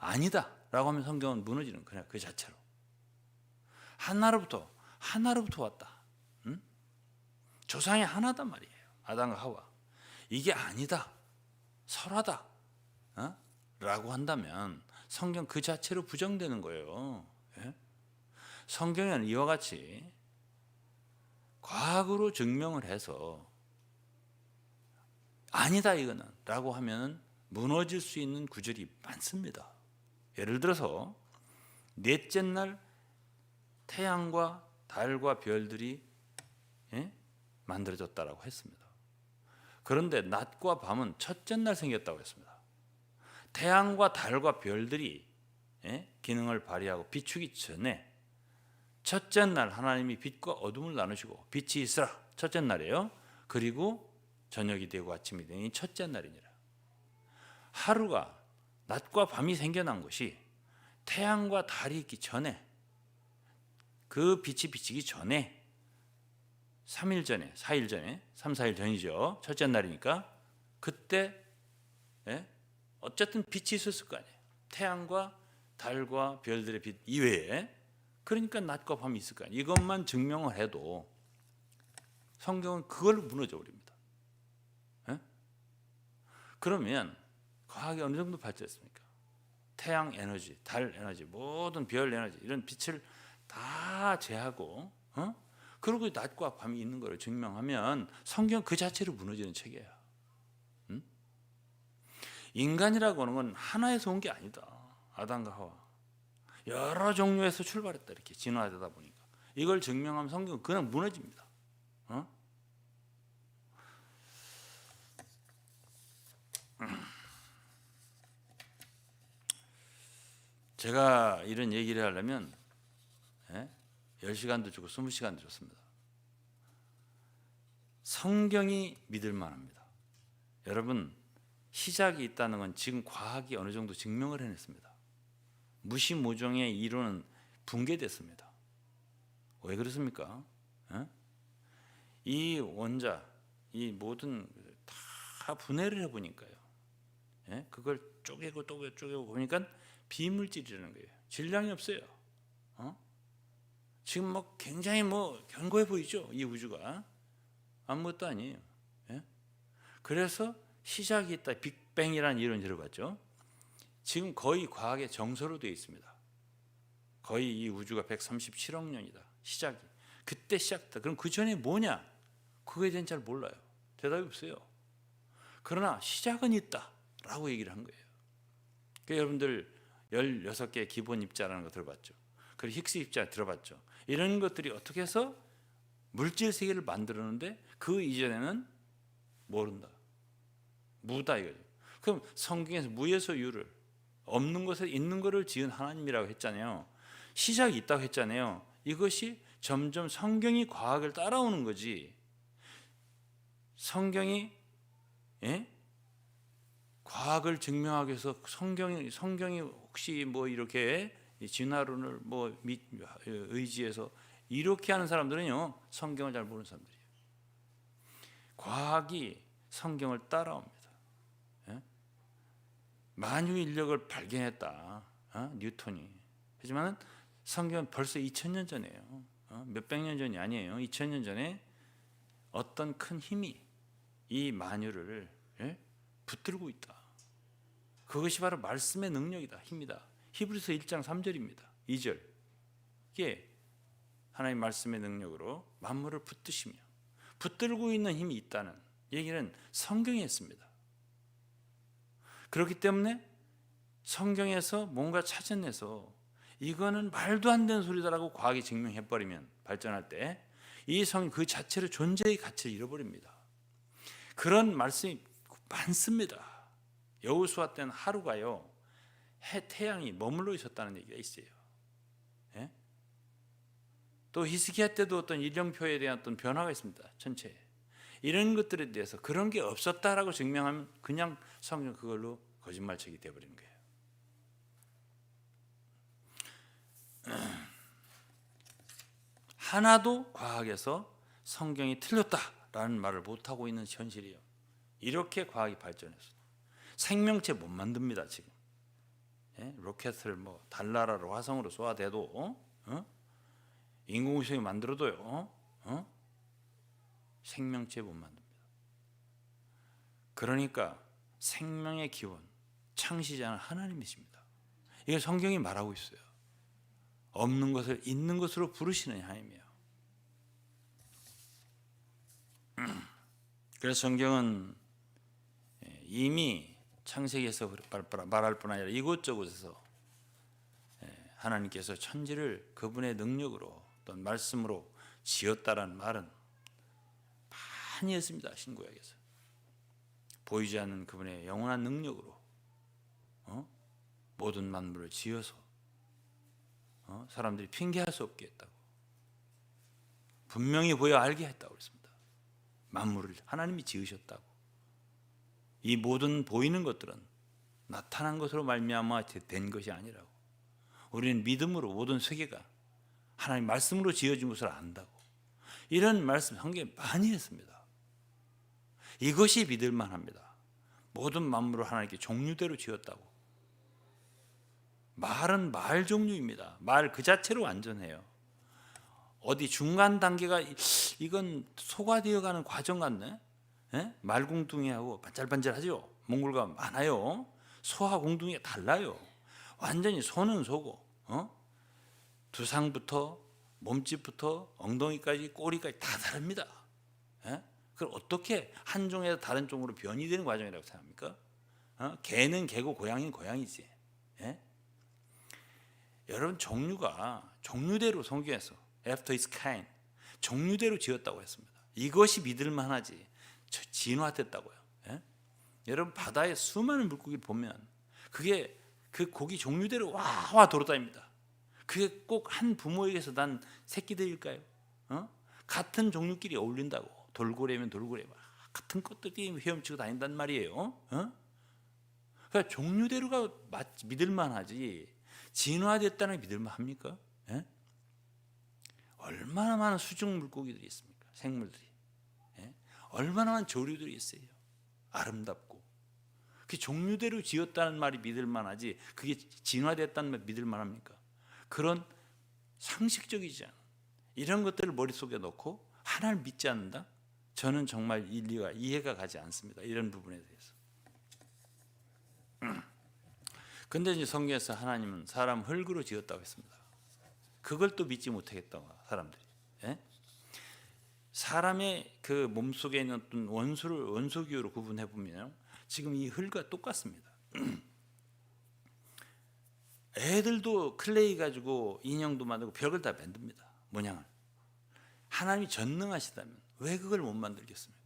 아니다 라고 하면 성경은 무너지는 그냥 그 자체로. 하나로부터 왔다. 조상이 하나단 말이에요. 아담과 하와. 이게 아니다, 설하다 라고 한다면 성경 그 자체로 부정되는 거예요. 성경에는 이와 같이 과학으로 증명을 해서 아니다 이거는 라고 하면 무너질 수 있는 구절이 많습니다. 예를 들어서 넷째 날 태양과 달과 별들이 만들어졌다라고 했습니다. 그런데 낮과 밤은 첫째 날 생겼다고 했습니다. 태양과 달과 별들이 기능을 발휘하고 비추기 전에 첫째 날 하나님이 빛과 어둠을 나누시고 빛이 있으라, 첫째 날이에요. 그리고 저녁이 되고 아침이 되니 첫째 날이니라. 하루가, 낮과 밤이 생겨난 것이 태양과 달이 있기 전에, 그 빛이 비치기 전에 3일 전에, 4일 전에, 3, 4일 전이죠. 첫째 날이니까 그때 어쨌든 빛이 있었을 거 아니에요. 태양과 달과 별들의 빛 이외에. 그러니까 낮과 밤이 있을 거 아니에요. 이것만 증명을 해도 성경은 그걸로 무너져 버립니다. 그러면 과학이 어느 정도 발전했습니까? 태양 에너지, 달 에너지, 모든 별 에너지, 이런 빛을 다 제하고 그리고 낮과 밤이 있는 것을 증명하면 성경 그 자체로 무너지는 책이에요. 인간이라고 하는 건 하나에서 온 게 아니다. 아담과 하와 여러 종류에서 출발했다, 이렇게 진화되다 보니까 이걸 증명하면 성경은 그냥 무너집니다. 제가 이런 얘기를 하려면 10시간도 주고 20시간도 줬습니다. 성경이 믿을 만합니다. 여러분, 시작이 있다는 건 지금 과학이 어느 정도 증명을 해냈습니다. 무시무종의 이론은 붕괴됐습니다. 왜 그렇습니까? 이 원자, 이 모든 다 분해를 해보니까요. 그걸 쪼개고 보니까 비물질이라는 거예요. 질량이 없어요. 지금 뭐 굉장히 견고해 보이죠? 이 우주가 아무것도 아니에요. 그래서 시작이 있다, 빅뱅이라는 이론 들어봤죠? 지금 거의 과학의 정서로 되어 있습니다. 거의 이 우주가 137억 년이다, 시작이. 그때 시작했다. 그럼 그 전에 뭐냐? 그거에 대해서는 잘 몰라요. 대답이 없어요. 그러나 시작은 있다라고 얘기를 한 거예요. 그러니까 여러분들 16개의 기본 입자라는 거 들어봤죠? 그리고 힉스 입자 들어봤죠? 이런 것들이 어떻게 해서 물질 세계를 만들었는데 그 이전에는 모른다, 무다 이거죠. 그럼 성경에서 무에서 유를, 없는 것에 있는 것을 지은 하나님이라고 했잖아요. 시작이 있다고 했잖아요. 이것이 점점 성경이 과학을 따라오는 거지. 성경이 과학을 증명하기 위해서 성경이 혹시 뭐 이렇게 진화론을 의지해서 이렇게 하는 사람들은요, 성경을 잘 모르는 사람들이에요. 과학이 성경을 따라옵니다. 만유 인력을 발견했다. 뉴턴이. 하지만 성경은 벌써 2000년 전이에요. 몇백 년 전이 아니에요. 2000년 전에 어떤 큰 힘이 이 만유를 붙들고 있다. 그것이 바로 말씀의 능력이다. 힘이다. 히브리서 1장 3절입니다. 2절. 이게 하나님 말씀의 능력으로 만물을 붙드시며 붙들고 있는 힘이 있다는 얘기는 성경에 있습니다. 그렇기 때문에 성경에서 뭔가 찾아내서 이거는 말도 안 되는 소리다라고 과학이 증명해버리면 발전할 때 이 성경 그 자체로 존재의 가치를 잃어버립니다. 그런 말씀이 많습니다. 여호수아 때는 하루가요 태양이 머물러 있었다는 얘기가 있어요. 예? 또 히스기야 때도 어떤 일령표에 대한 어떤 변화가 있습니다. 전체에. 이런 것들에 대해서 그런 게 없었다라고 증명하면 그냥 성경 그걸로 거짓말책이 되어버리는 거예요. 하나도 과학에서 성경이 틀렸다라는 말을 못하고 있는 현실이에요. 이렇게 과학이 발전했어요. 생명체 못 만듭니다 지금. 로켓을 뭐 달나라로 화성으로 쏘아대도 인공위성이 만들어도요 생명체 못 만듭니다. 그러니까 생명의 기원 창시자는 하나님이십니다. 이게 성경이 말하고 있어요. 없는 것을 있는 것으로 부르시는 하나님이에요. 그래서 성경은 이미 창세기에서 말할 뿐 아니라 이곳저곳에서 하나님께서 천지를 그분의 능력으로 어떤 말씀으로 지었다라는 말은 많이 했습니다. 신구약에서 보이지 않는 그분의 영원한 능력으로 모든 만물을 지어서 사람들이 핑계할 수 없게 했다고, 분명히 보여 알게 했다고 그랬습니다. 만물을 하나님이 지으셨다고. 이 모든 보이는 것들은 나타난 것으로 말미암아 된 것이 아니라고. 우리는 믿음으로 모든 세계가 하나님 말씀으로 지어진 것을 안다고. 이런 말씀 성경에 많이 했습니다. 이것이 믿을만 합니다. 모든 만물을 하나님께 종류대로 지었다고. 말은 말 종류입니다. 말 그 자체로 완전해요. 어디 중간 단계가 이건 소화되어가는 과정 같네. 말공둥이하고 반질반질하죠. 몽골가 많아요. 소화 공둥이가 달라요. 완전히 소는 소고 두상부터 몸집부터 엉덩이까지 꼬리까지 다 다릅니다. 그걸 어떻게 한 종에서 다른 종으로 변이 되는 과정이라고 생각합니까? 개는 개고 고양이는 고양이지. 여러분 종류대로 성경에서 after its kind 종류대로 지었다고 했습니다. 이것이 믿을만하지 진화됐다고요. 여러분 바다에 수많은 물고기를 보면 그게 그 고기 종류대로 와 돌아다닙니다. 그게 꼭 한 부모에게서 난 새끼들일까요? 같은 종류끼리 어울린다고. 돌고래면 돌고래 같은 것들이 헤엄치고 다닌단 말이에요. 그러니까 종류대로가 믿을만하지 진화됐다는 게 믿을만합니까? 얼마나 많은 수중 물고기들이 있습니까? 생물들이. 얼마나 많은 조류들이 있어요. 아름답고. 그 종류대로 지었다는 말이 믿을만하지 그게 진화됐다는 말 믿을만합니까? 그런 상식적이지 않은 이런 것들을 머릿속에 넣고 하나를 믿지 않는다? 저는 정말 인리가 이해가 가지 않습니다. 이런 부분에 대해서. 근데 이제 성경에서 하나님은 사람 흙으로 지었다고 했습니다. 그걸 또 믿지 못하겠다고 사람들이. 사람의 그 몸속에 있는 어떤 원소 기호로 구분해 보면 지금 이 흙과 똑같습니다. 애들도 클레이 가지고 인형도 만들고 별걸 다 만듭니다. 모양을. 하나님이 전능하시다면 왜 그걸 못 만들겠습니까?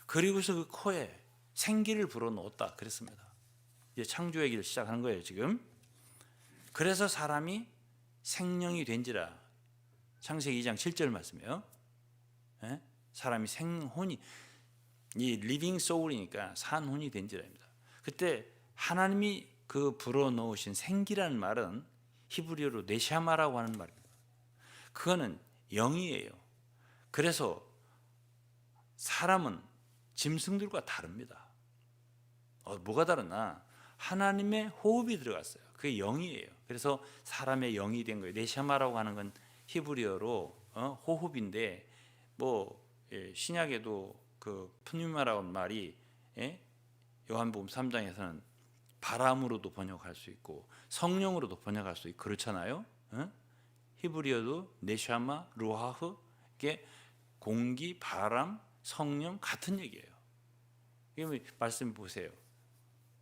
그리고서 그 코에 생기를 불어넣었다 그랬습니다. 이제 창조 얘기를 시작하는 거예요 지금. 그래서 사람이 생명이 된지라 창세기 2장 7절 말씀이에요. 사람이 생혼이 이 리빙 소울이니까 산혼이 된지라입니다. 그때 하나님이 그 불어넣으신 생기라는 말은 히브리어로 네샤마라고 하는 말입니다. 그거는 영이에요. 그래서 사람은 짐승들과 다릅니다. 뭐가 다르나? 하나님의 호흡이 들어갔어요. 그게 영이에요. 그래서 사람의 영이 된 거예요. 네샤마라고 하는 건 히브리어로 호흡인데 신약에도 그 푸뉴마라는 말이 요한복음 3장에서는 바람으로도 번역할 수 있고 성령으로도 번역할 수 있고 그렇잖아요. 히브리어도 네샤마, 루하흐 이게 공기, 바람, 성령 같은 얘기예요. 이거 말씀 보세요.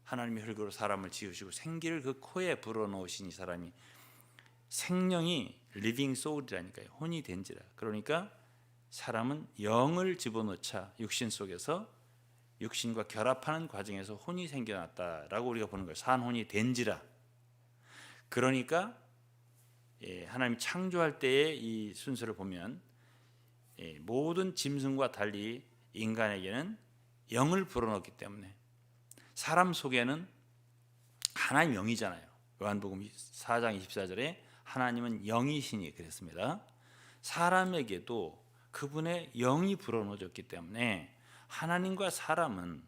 하나님이 흙으로 사람을 지으시고 생기를 그 코에 불어넣으신 이 사람이 생명이 리빙 소울이라니까요. 혼이 된지라. 그러니까 사람은 영을 집어넣자 육신 속에서 육신과 결합하는 과정에서 혼이 생겨났다라고 우리가 보는 거예요. 산혼이 된지라. 그러니까 하나님이 창조할 때의 이 순서를 보면 모든 짐승과 달리 인간에게는 영을 불어넣기 때문에 사람 속에는 하나님 영이잖아요. 요한복음 4장 24절에 하나님은 영이시니 그랬습니다. 사람에게도 그분의 영이 불어넣어졌기 때문에 하나님과 사람은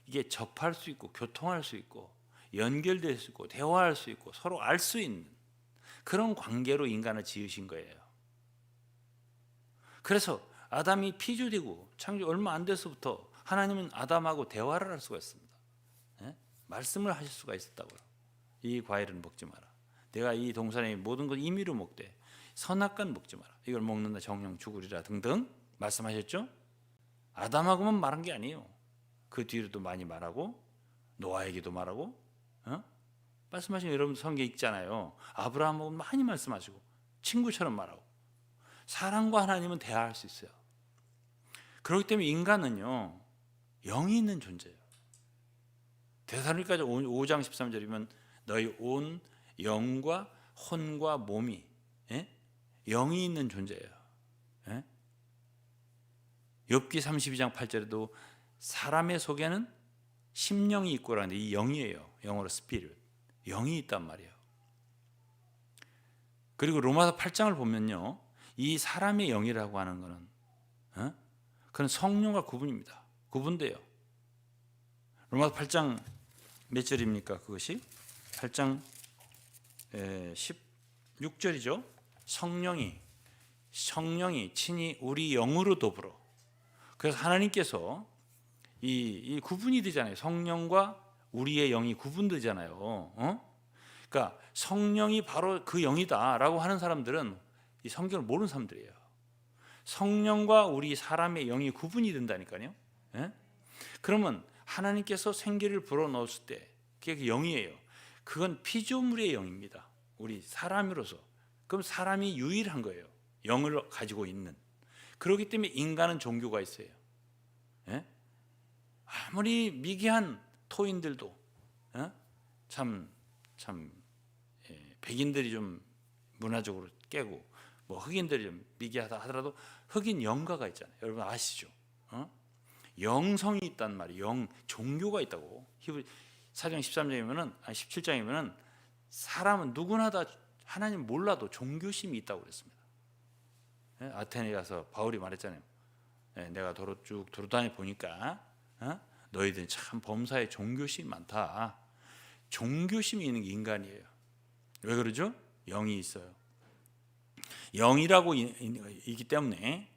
이게 접할 수 있고 교통할 수 있고 연결될 수 있고 대화할 수 있고 서로 알 수 있는 그런 관계로 인간을 지으신 거예요. 그래서 아담이 피조되고 창조 얼마 안 돼서부터 하나님은 아담하고 대화를 할 수가 있습니다. 말씀을 하실 수가 있었다고요. 이 과일은 먹지 마라. 내가 이 동산의 모든 것 임의로 먹되 선악과는 먹지 마라. 이걸 먹는다 정령 죽으리라 등등 말씀하셨죠. 아담하고만 말한 게 아니에요. 그 뒤로도 많이 말하고 노아에게도 말하고 말씀하신 여러분 성경 읽잖아요. 아브라함하고 많이 말씀하시고 친구처럼 말하고 사람과 하나님은 대화할 수 있어요. 그렇기 때문에 인간은요 영이 있는 존재예요. 데살로니가서 5장 13절이면 너희 온 영과 혼과 몸이 영이 있는 존재예요. 욥기 32장 8절에도 사람의 속에는 심령이 있고라는데 이 영이에요. 영어로 스피릿. 영이 있단 말이에요. 그리고 로마서 8장을 보면요. 이 사람의 영이라고 하는 것은 그건 성령과 구분입니다. 구분돼요. 로마서 8장 몇 절입니까? 그것이 8장 16절이죠. 성령이 친히 우리 영으로 더불어. 그래서 하나님께서 이 구분이 되잖아요. 성령과 우리의 영이 구분되잖아요. 그러니까 성령이 바로 그 영이다라고 하는 사람들은 이 성경을 모르는 사람들이에요. 성령과 우리 사람의 영이 구분이 된다니까요. 그러면 하나님께서 생기를 불어넣었을 때 그게 영이에요. 그건 피조물의 영입니다. 우리 사람으로서. 그럼 사람이 유일한 거예요. 영을 가지고 있는. 그렇기 때문에 인간은 종교가 있어요. 아무리 미개한 토인들도 참 백인들이 좀 문화적으로 깨고 흑인들이 좀 미개하다 하더라도 흑인 영가가 있잖아요. 여러분 아시죠? 영성이 있단 말이에요. 종교가 있다고. 히브리 4장 13장이면은 17장이면은 사람은 누구나 다 하나님 몰라도 종교심이 있다고 그랬습니다. 아테네에 가서 바울이 말했잖아요. 내가 쭉 돌아다니 보니까 너희들은 참 범사에 종교심이 많다. 종교심이 있는 게 인간이에요. 왜 그러죠? 영이 있어요. 영이라고 있기 때문에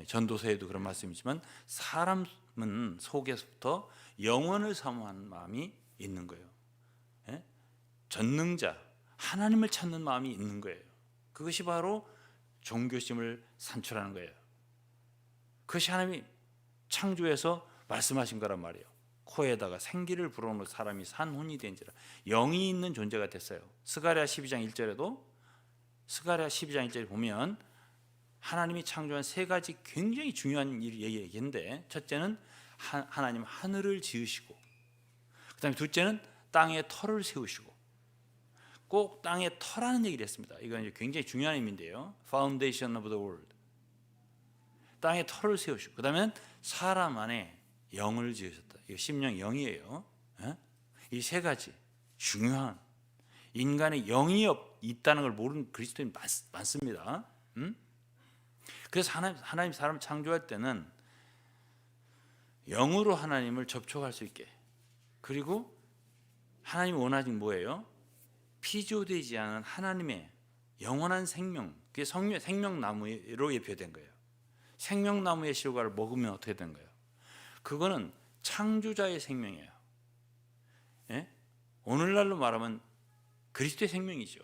전도서에도 그런 말씀이지만 사람은 속에서부터 영원을 사모하는 마음이 있는 거예요. 전능자 하나님을 찾는 마음이 있는 거예요. 그것이 바로 종교심을 산출하는 거예요. 그것이 하나님이 창조해서 말씀하신 거란 말이에요. 코에다가 생기를 불어넣은 사람이 산혼이 된지라. 영이 있는 존재가 됐어요. 스가랴 12장 1절에도 스가랴 12장 1절에 보면 하나님이 창조한 세 가지 굉장히 중요한 얘기인데 첫째는 하나님 하늘을 지으시고 그 다음에 둘째는 땅에 터를 세우시고 꼭 땅에 터라는 얘기를 했습니다. 이건 이제 굉장히 중요한 의미인데요. Foundation of the world. 땅에 터를 세우시고 그 다음에 사람 안에 영을 지으셨다. 이거 심령 영이에요. 이 세 가지 중요한 인간의 영이 있다는 걸 모르는 그리스도인이 많습니다. 그래서 하나님 사람을 창조할 때는 영으로 하나님을 접촉할 수 있게 그리고 하나님이 원하신 뭐예요? 피조되지 않은 하나님의 영원한 생명, 그게 생명나무로 예표된 거예요. 생명나무의 실과를 먹으면 어떻게 된 거예요? 그거는 창조자의 생명이에요. 예? 오늘날로 말하면 그리스도의 생명이죠.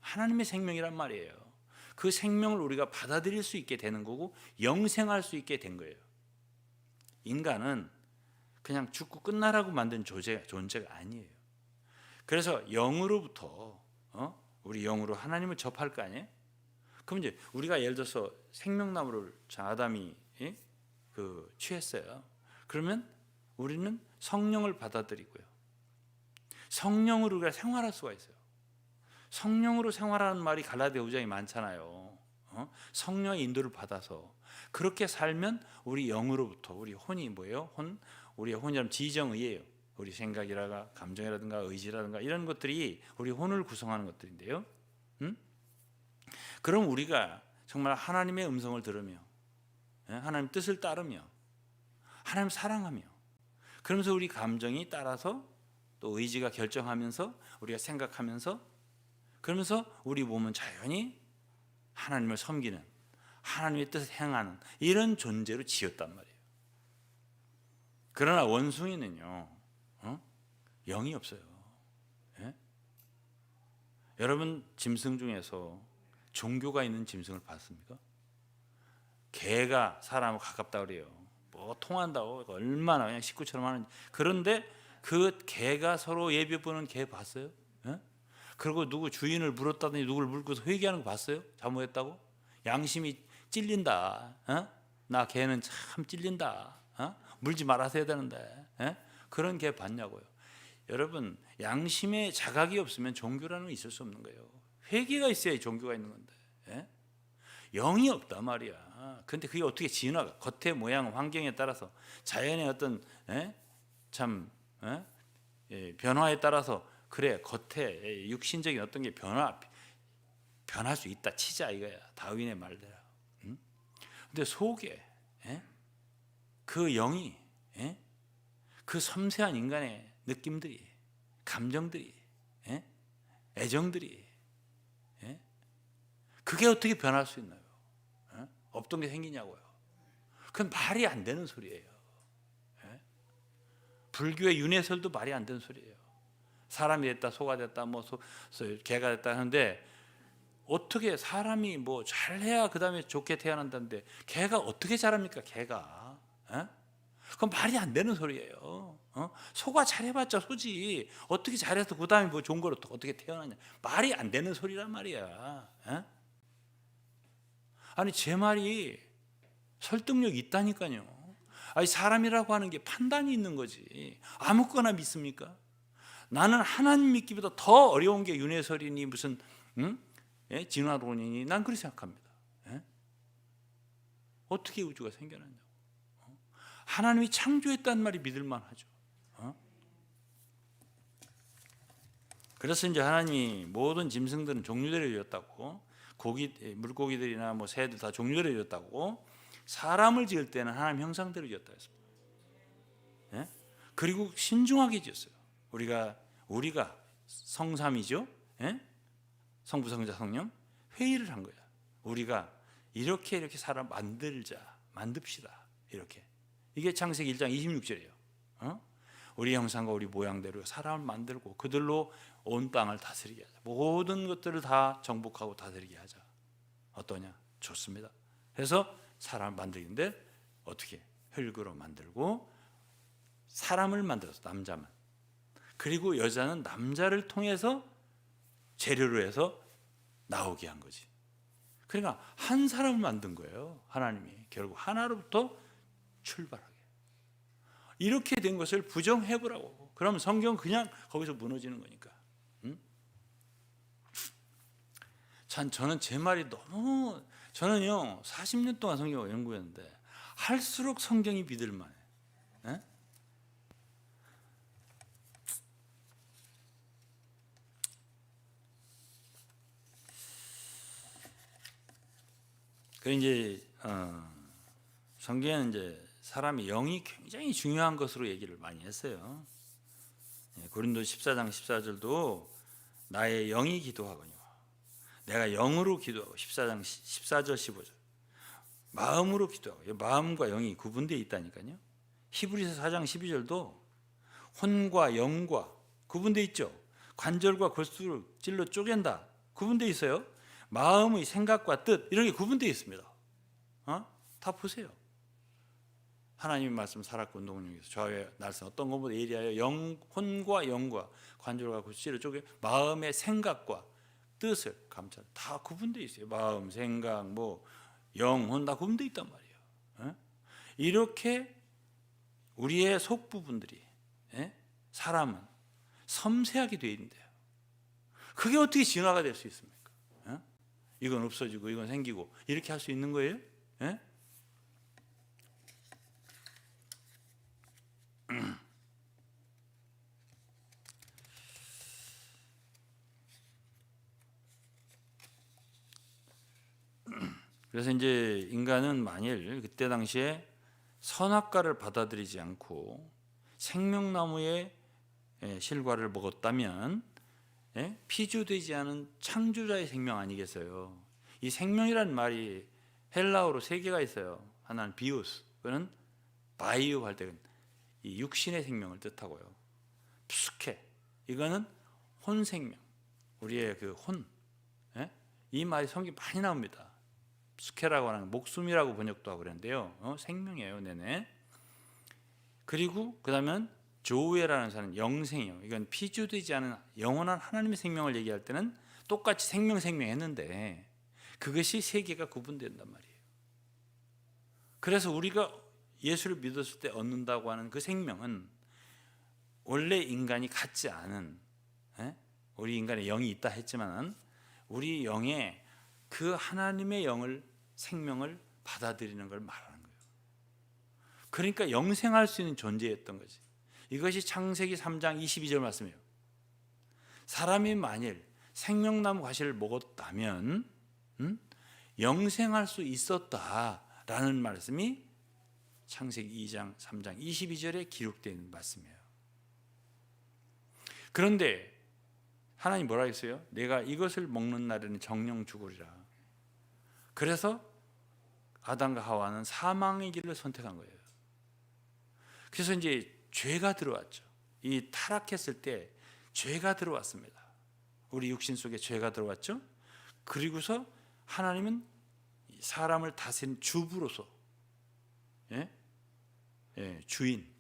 하나님의 생명이란 말이에요. 그 생명을 우리가 받아들일 수 있게 되는 거고 영생할 수 있게 된 거예요. 인간은 그냥 죽고 끝나라고 만든 존재가 아니에요. 그래서 영으로부터 우리 영으로 하나님을 접할 거 아니에요? 그럼 이제 우리가 예를 들어서 생명나무를 아담이 취했어요. 그러면 우리는 성령을 받아들이고요. 성령으로 우리가 생활할 수가 있어요. 성령으로 생활하는 말이 갈라디아 5장에 많잖아요. 성령의 인도를 받아서 그렇게 살면 우리 영으로부터 우리 혼이 뭐예요? 우리의 혼이라면 지정의예요. 우리 생각이라든가 감정이라든가 의지라든가 이런 것들이 우리 혼을 구성하는 것들인데요. 그럼 우리가 정말 하나님의 음성을 들으며 하나님 뜻을 따르며 하나님 사랑하며 그러면서 우리 감정이 따라서 또 의지가 결정하면서 우리가 생각하면서 그러면서 우리 몸은 자연히 하나님을 섬기는 하나님의 뜻을 행하는 이런 존재로 지었단 말이에요. 그러나 원숭이는요 영이 없어요. 예? 여러분 짐승 중에서 종교가 있는 짐승을 봤습니까? 개가 사람하고 가깝다 그래요. 뭐 통한다고 얼마나 그냥 식구처럼 하는지. 그런데 그 개가 서로 예배 보는 개 봤어요? 예? 그리고 누구 주인을 물었다더니 누구를 물고서 회개하는 거 봤어요? 잘못했다고? 양심이 찔린다. 나 개는 참 찔린다. 물지 말았어야 되는데. 그런 개 봤냐고요. 여러분 양심에 자각이 없으면 종교라는 건 있을 수 없는 거예요. 회개가 있어야 종교가 있는 건데. 영이 없단 말이야. 근데 그게 어떻게 진화가 겉의 모양 환경에 따라서 자연의 어떤 변화에 따라서 그래 겉에 육신적인 어떤 게 변할 수 있다 치자 이거야. 다윈의 말대로. 근데 속에 그 영이 그 섬세한 인간의 느낌들이 감정들이 애정들이 그게 어떻게 변할 수 있나요? 없던 게 생기냐고요. 그건 말이 안 되는 소리예요. 불교의 윤회설도 말이 안 되는 소리예요. 사람이 됐다 소가 됐다 개가 됐다 하는데 어떻게 사람이 뭐 잘해야 그 다음에 좋게 태어난다는데 개가 어떻게 잘합니까? 개가 그건 말이 안 되는 소리예요. 소가 잘해봤자 소지 어떻게 잘해서 그 다음에 뭐 좋은 걸 어떻게 태어나냐. 말이 안 되는 소리란 말이야. 아니 제 말이 설득력이 있다니까요. 아니 사람이라고 하는 게 판단이 있는 거지. 아무거나 믿습니까? 나는 하나님 믿기보다 더 어려운 게 윤회설이니 무슨 진화론이니 난 그렇게 생각합니다. 어떻게 우주가 생겨났냐고. 하나님이 창조했다는 말이 믿을만하죠. 그래서 이제 하나님이 모든 짐승들은 종류대로 지었다고 물고기들이나 뭐 새들 다 종류대로 지었다고 사람을 지을 때는 하나님 형상대로 지었다 했습니다. 그리고 신중하게 지었어요. 우리가 성삼이죠. 성부 성자 성령 회의를 한 거야. 우리가 이렇게 사람 만듭시다. 이렇게 이게 창세기 1장 26절이에요. 우리 형상과 우리 모양대로 사람을 만들고 그들로 온 땅을 다스리게 하자. 모든 것들을 다 정복하고 다스리게 하자. 어떠냐? 좋습니다. 그래서 사람을 만들는데 어떻게? 흙으로 만들고 사람을 만들어서 남자만. 그리고 여자는 남자를 통해서 재료로 해서 나오게 한 거지. 그러니까 한 사람을 만든 거예요. 하나님이 결국 하나로부터 출발하게. 이렇게 된 것을 부정해보라고. 그러면 성경 그냥 거기서 무너지는 거니까. 참 저는 제 말이 저는요 40년 동안 성경을 연구했는데 할수록 성경이 믿을만해. 그 이제 성경에는 이제 사람의 영이 굉장히 중요한 것으로 얘기를 많이 했어요. 고린도 14장 14절도 나의 영이 기도하거니와 내가 영으로 기도하고 14장 14절 15절 마음으로 기도하고 마음과 영이 구분되어 있다니까요. 히브리서 4장 12절도 혼과 영과 구분되어 있죠. 관절과 골수를 찔러 쪼갠다 구분되어 있어요. 마음의 생각과 뜻 이런 게 구분되어 있습니다. 다 보세요. 하나님의 말씀 살았고 운동력에서 좌우의 날선 어떤 것보다 예리하여 혼과 영과 관절과 골수를 쪼개 마음의 생각과 뜻을 감찰 다 구분되어 있어요. 마음, 생각, 영, 혼 다 구분되어 있단 말이에요. 이렇게 우리의 속 부분들이 사람은 섬세하게 되어 있는데요. 그게 어떻게 진화가 될 수 있습니까? 이건 없어지고 이건 생기고 이렇게 할 수 있는 거예요? 그래서 이제 인간은 만일 그때 당시에 선악과를 받아들이지 않고 생명나무의 실과를 먹었다면 피조되지 않은 창조자의 생명 아니겠어요? 이 생명이라는 말이 헬라어로 세 개가 있어요. 하나는 비오스, 그거는 바이오 할 때 이 육신의 생명을 뜻하고요. 프스케, 이거는 혼생명, 우리의 그 혼. 이 말이 성경에 많이 나옵니다. 스케라고 하는 목숨이라고 번역도 하고 그랬는데요. 생명이에요, 내내. 그리고 그다음엔 조우에라는 사람은 영생이요. 이건 피조되지 않은 영원한 하나님의 생명을 얘기할 때는 똑같이 생명 했는데 그것이 세 개가 구분된단 말이에요. 그래서 우리가 예수를 믿었을 때 얻는다고 하는 그 생명은 원래 인간이 갖지 않은 우리 인간의 영이 있다 했지만 우리 영에 그 하나님의 영을 생명을 받아들이는 걸 말하는 거예요. 그러니까 영생할 수 있는 존재였던 거지. 이것이 창세기 3장 22절 말씀이에요. 사람이 만일 생명나무 과실을 먹었다면 영생할 수 있었다라는 말씀이 창세기 2장 3장 22절에 기록되어 있는 말씀이에요. 그런데 하나님 뭐라 했어요? 내가 이것을 먹는 날에는 정령 죽으리라. 그래서 아담과 하와는 사망의 길을 선택한 거예요. 그래서 이제 죄가 들어왔죠. 이 타락했을 때 죄가 들어왔습니다. 우리 육신 속에 죄가 들어왔죠. 그리고서 하나님은 사람을 다스린 주부로서 주인,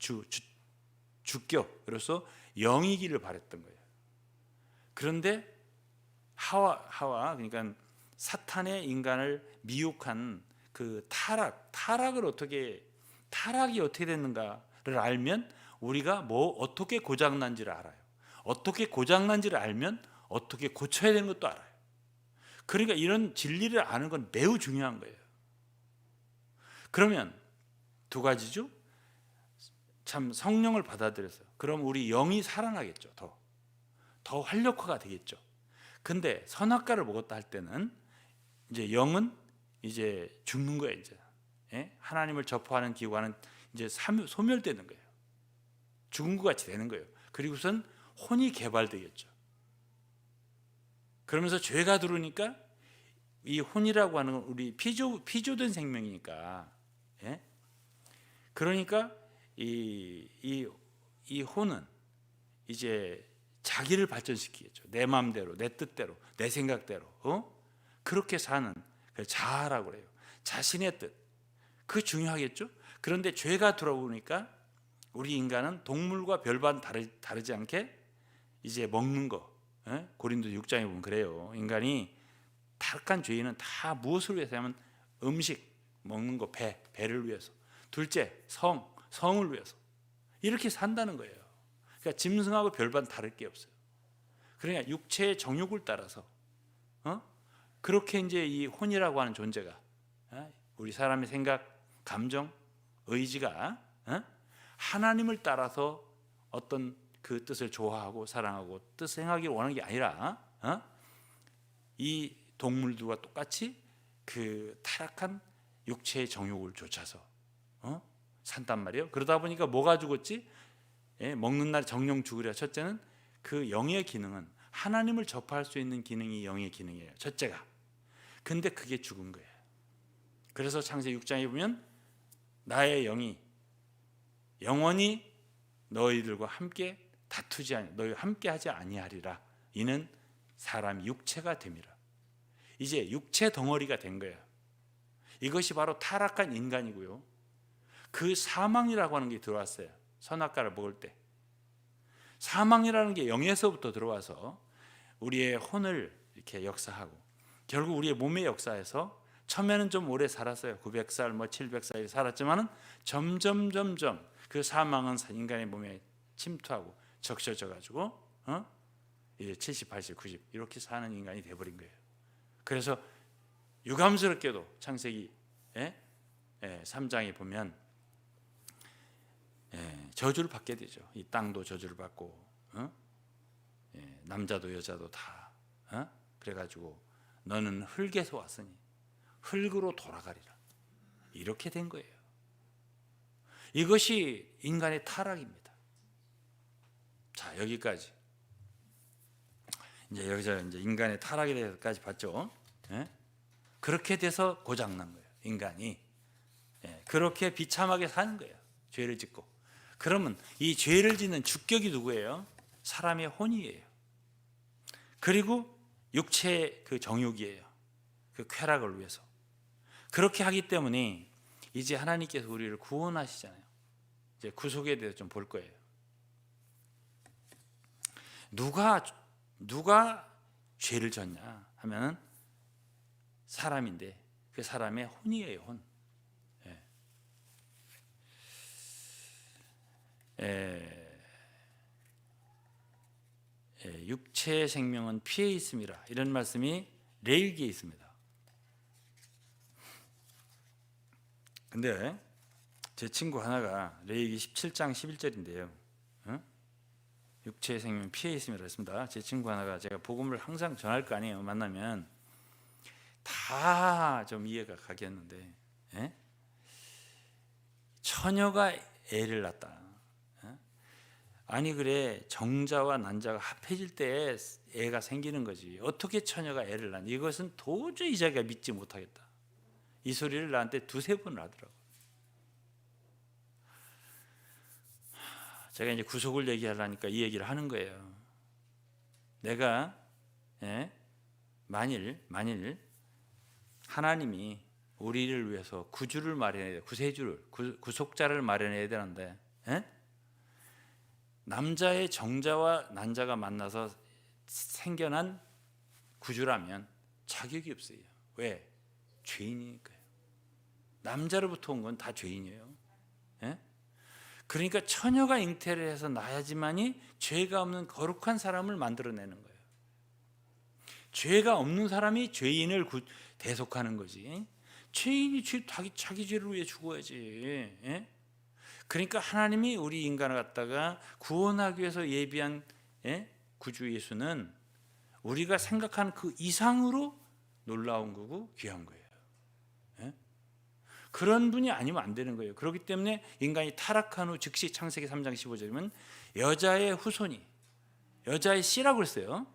주격으로서 영이기를 바랬던 거예요. 그런데 하와 그러니까 사탄의 인간을 미혹한 그 타락이 어떻게 됐는가를 알면 우리가 어떻게 고장난지를 알아요. 어떻게 고장난지를 알면 어떻게 고쳐야 되는 것도 알아요. 그러니까 이런 진리를 아는 건 매우 중요한 거예요. 그러면 두 가지죠. 참 성령을 받아들여서 그럼 우리 영이 살아나겠죠. 더 활력화가 되겠죠. 근데 선악과를 먹었다 할 때는 이제 영은 이제 죽는 거예요. 이제 하나님을 접하는 기관은 이제 소멸되는 거예요. 죽은 것 같이 되는 거예요. 그리고선 혼이 개발되겠죠. 그러면서 죄가 들어오니까 이 혼이라고 하는 건 우리 피조된 생명이니까, 그러니까 이 혼은 이제 자기를 발전시키겠죠. 내 마음대로, 내 뜻대로, 내 생각대로 그렇게 사는 자아라고 그래요. 자신의 뜻, 그게 중요하겠죠. 그런데 죄가 들어오니까 우리 인간은 동물과 별반 다르지 않게 이제 먹는 거, 고린도 6장에 보면 그래요. 인간이 타락한 죄인은 다 무엇을 위해서 하면 음식 먹는 거, 배를 위해서. 둘째, 성을 위해서. 이렇게 산다는 거예요. 그러니까 짐승하고 별반 다를 게 없어요. 그러니까 육체의 정욕을 따라서 그렇게 이제 이 혼이라고 하는 존재가 우리 사람의 생각, 감정, 의지가 하나님을 따라서 어떤 그 뜻을 좋아하고 사랑하고 뜻을 행하기를 원하는 게 아니라 이 동물들과 똑같이 그 타락한 육체의 정욕을 좇아서 산단 말이에요. 그러다 보니까 뭐가 죽었지? 먹는 날 정령 죽으랴. 첫째는 그 영의 기능은 하나님을 접할 수 있는 기능이 영의 기능이에요. 첫째가. 근데 그게 죽은 거예요. 그래서 창세기 6장에 보면 나의 영이 영원히 너희들과 함께 다투지 아니 너희 함께 하지 아니하리라. 이는 사람이 육체가 됨이라. 이제 육체 덩어리가 된 거예요. 이것이 바로 타락한 인간이고요. 그 사망이라고 하는 게 들어왔어요. 선악과를 먹을 때. 사망이라는 게 영에서부터 들어와서 우리의 혼을 이렇게 역사하고 결국 우리의 몸의 역사에서 처음에는 좀 오래 살았어요. 900살, 700살 살았지만은 점점 그 사망은 인간의 몸에 침투하고 적셔져 가지고 이제 70, 80, 90 이렇게 사는 인간이 돼버린 거예요. 그래서 유감스럽게도 창세기 3장에 보면 저주를 받게 되죠. 이 땅도 저주를 받고 남자도 여자도 다 그래가지고 너는 흙에서 왔으니 흙으로 돌아가리라. 이렇게 된 거예요. 이것이 인간의 타락입니다. 자, 여기까지. 이제 여기서 이제 인간의 타락에 대해서까지 봤죠. 그렇게 돼서 고장난 거예요. 인간이 그렇게 비참하게 사는 거예요. 죄를 짓고. 그러면 이 죄를 짓는 주격이 누구예요? 사람의 혼이에요. 그리고 육체의 그 정욕이에요. 그 쾌락을 위해서. 그렇게 하기 때문에 이제 하나님께서 우리를 구원하시잖아요. 이제 구속에 대해서 좀 볼 거예요. 누가 죄를 졌냐 하면은 사람인데 그 사람의 혼이에요. 혼. 육체의 생명은 피에 있음이라. 이런 말씀이 레위기에 있습니다. 근데 제 친구 하나가 레위기 17장 11절인데요. 육체의 생명 피에 있음이라 했습니다. 제 친구 하나가 제가 복음을 항상 전할 거 아니에요. 만나면 다 좀 이해가 가겠는데 처녀가 애를 낳았다. 아니 그래 정자와 난자가 합해질 때 애가 생기는 거지. 어떻게 처녀가 애를 낳니? 이것은 도저히 자기가 믿지 못하겠다. 이 소리를 나한테 두세 번을 하더라고. 제가 이제 구속을 얘기하려니까 이 얘기를 하는 거예요. 내가 만일 하나님이 우리를 위해서 구주를 마련해야 돼. 구세주를 구속자를 마련해야 되는데 남자의 정자와 난자가 만나서 생겨난 구주라면 자격이 없어요. 왜? 죄인이니까요. 남자로부터 온 건 다 죄인이에요. 그러니까 처녀가 잉태를 해서 낳아야지만이 죄가 없는 거룩한 사람을 만들어내는 거예요. 죄가 없는 사람이 죄인을 대속하는 거지. 죄인이 자기 죄를 위해 죽어야지. 그러니까 하나님이 우리 인간을 갖다가 구원하기 위해서 예비한 구주 예수는 우리가 생각하는 그 이상으로 놀라운 거고 귀한 거예요. 그런 분이 아니면 안 되는 거예요. 그렇기 때문에 인간이 타락한 후 즉시 창세기 3장 15절이면 여자의 후손이 여자의 씨라고 그랬어요.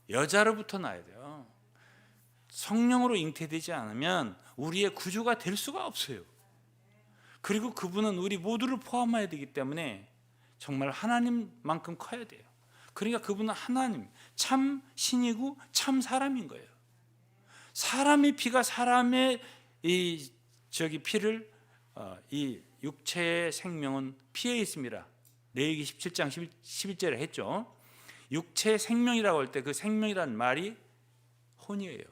여자로부터 나야 돼요. 성령으로 잉태되지 않으면 우리의 구주가 될 수가 없어요. 그리고 그분은 우리 모두를 포함해야 되기 때문에 정말 하나님만큼 커야 돼요. 그러니까 그분은 하나님, 참 신이고 참 사람인 거예요. 사람의 피가 사람의 피를 이 육체의 생명은 피에 있습니다. 레위기 17장 11절에 했죠. 육체의 생명이라고 할 때 그 생명이라는 말이 혼이에요.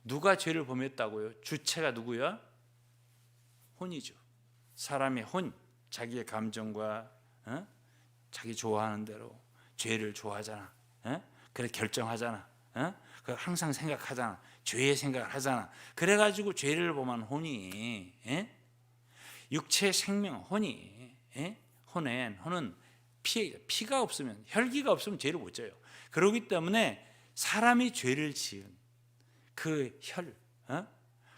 누가 죄를 범했다고요? 주체가 누구야? 혼이죠. 사람의 혼, 자기의 감정과 자기 좋아하는 대로 죄를 좋아하잖아. 그래 결정하잖아. 그 항상 생각하잖아. 죄의 생각을 하잖아. 그래가지고 죄를 범한 혼이 육체의 생명 혼이 혼은 피가 없으면 혈기가 없으면 죄를 못 져요. 그렇기 때문에 사람이 죄를 지은 그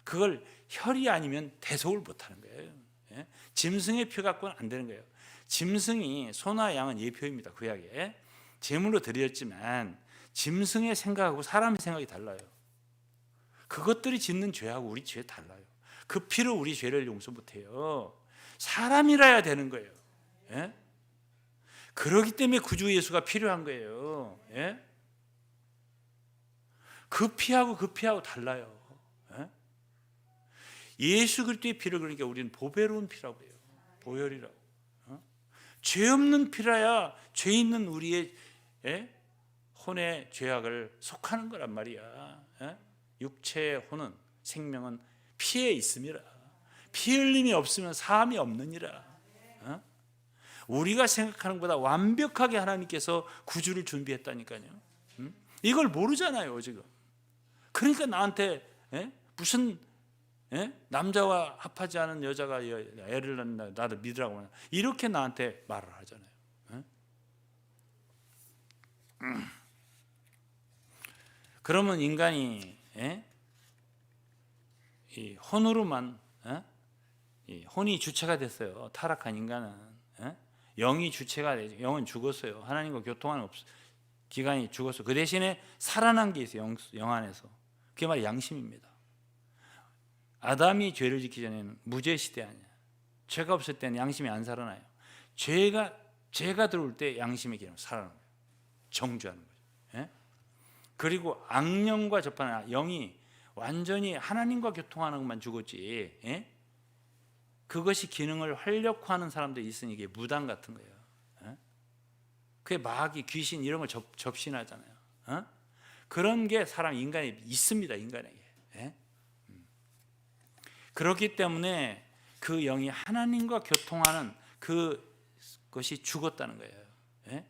그걸 혈이 아니면 대속을 못하는 거예요. 예? 짐승의 피 갖고는 안 되는 거예요. 짐승이 소나 양은 예표입니다. 구약에 제물로 드렸지만 짐승의 생각하고 사람의 생각이 달라요. 그것들이 짓는 죄하고 우리 죄 달라요. 그 피로 우리 죄를 용서 못해요. 사람이라야 되는 거예요. 예? 그렇기 때문에 구주 예수가 필요한 거예요. 예? 그 피하고 그 피하고 달라요. 예? 예수 그리스도의 피를 그러니까 우리는 보배로운 피라고 해요. 보혈이라고. 죄 없는 피라야 죄 있는 우리의 혼의 죄악을 속하는 거란 말이야. 육체의 혼은 생명은 피에 있음이라. 피 흘림이 없으면 사함이 없느니라. 우리가 생각하는 것보다 완벽하게 하나님께서 구주를 준비했다니까요. 이걸 모르잖아요 지금. 그러니까 나한테 무슨 남자와 합하지 않은 여자가 애를 낳는다 나도 믿으라고 이렇게 나한테 말을 하잖아요. 그러면 인간이 이 혼으로만 이 혼이 주체가 됐어요. 타락한 인간은 영이 주체가 되죠. 영은 죽었어요. 하나님과 교통하는 기간이 죽었어요. 그 대신에 살아난 게 있어요. 영 안에서. 그게 바로 양심입니다. 아담이 죄를 짓기 전에는 무죄 시대 아니야. 죄가 없을 때는 양심이 안 살아나요. 죄가 들어올 때 양심의 기능 살아나는 거예요. 정죄하는 거죠. 그리고 악령과 접하는 영이 완전히 하나님과 교통하는 것만 죽었지. 그것이 기능을 활력화하는 사람들이 있으니 이게 무당 같은 거예요. 그게 마귀, 귀신 이런 걸 접신하잖아요. 그런 게 인간에 있습니다. 인간에게. 그렇기 때문에 그 영이 하나님과 교통하는 그것이 죽었다는 거예요.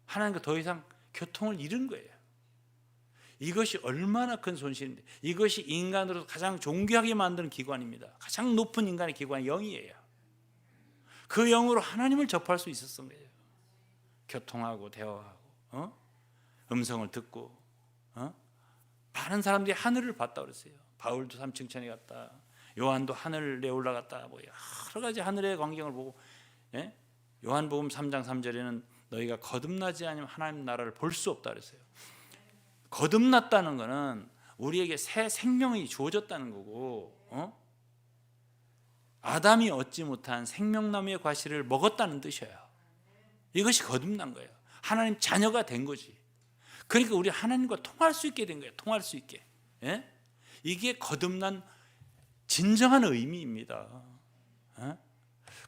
하나님과 더 이상 교통을 잃은 거예요. 이것이 얼마나 큰 손실인데, 이것이 인간으로 가장 존귀하게 만드는 기관입니다. 가장 높은 인간의 기관이 영이에요. 그 영으로 하나님을 접할 수 있었던 거예요. 교통하고 대화하고 음성을 듣고 많은 사람들이 하늘을 봤다 그랬어요. 바울도 3층천에 갔다. 요한도 하늘에 올라갔다. 뭐 여러 가지 하늘의 광경을 보고 요한복음 3장 3절에는 너희가 거듭나지 않으면 하나님 나라를 볼 수 없다 그랬어요. 거듭났다는 것은 우리에게 새 생명이 주어졌다는 거고 아담이 얻지 못한 생명나무의 과실을 먹었다는 뜻이에요. 이것이 거듭난 거예요. 하나님 자녀가 된 거지. 그러니까 우리 하나님과 통할 수 있게 된 거예요. 통할 수 있게. 이게 거듭난 진정한 의미입니다.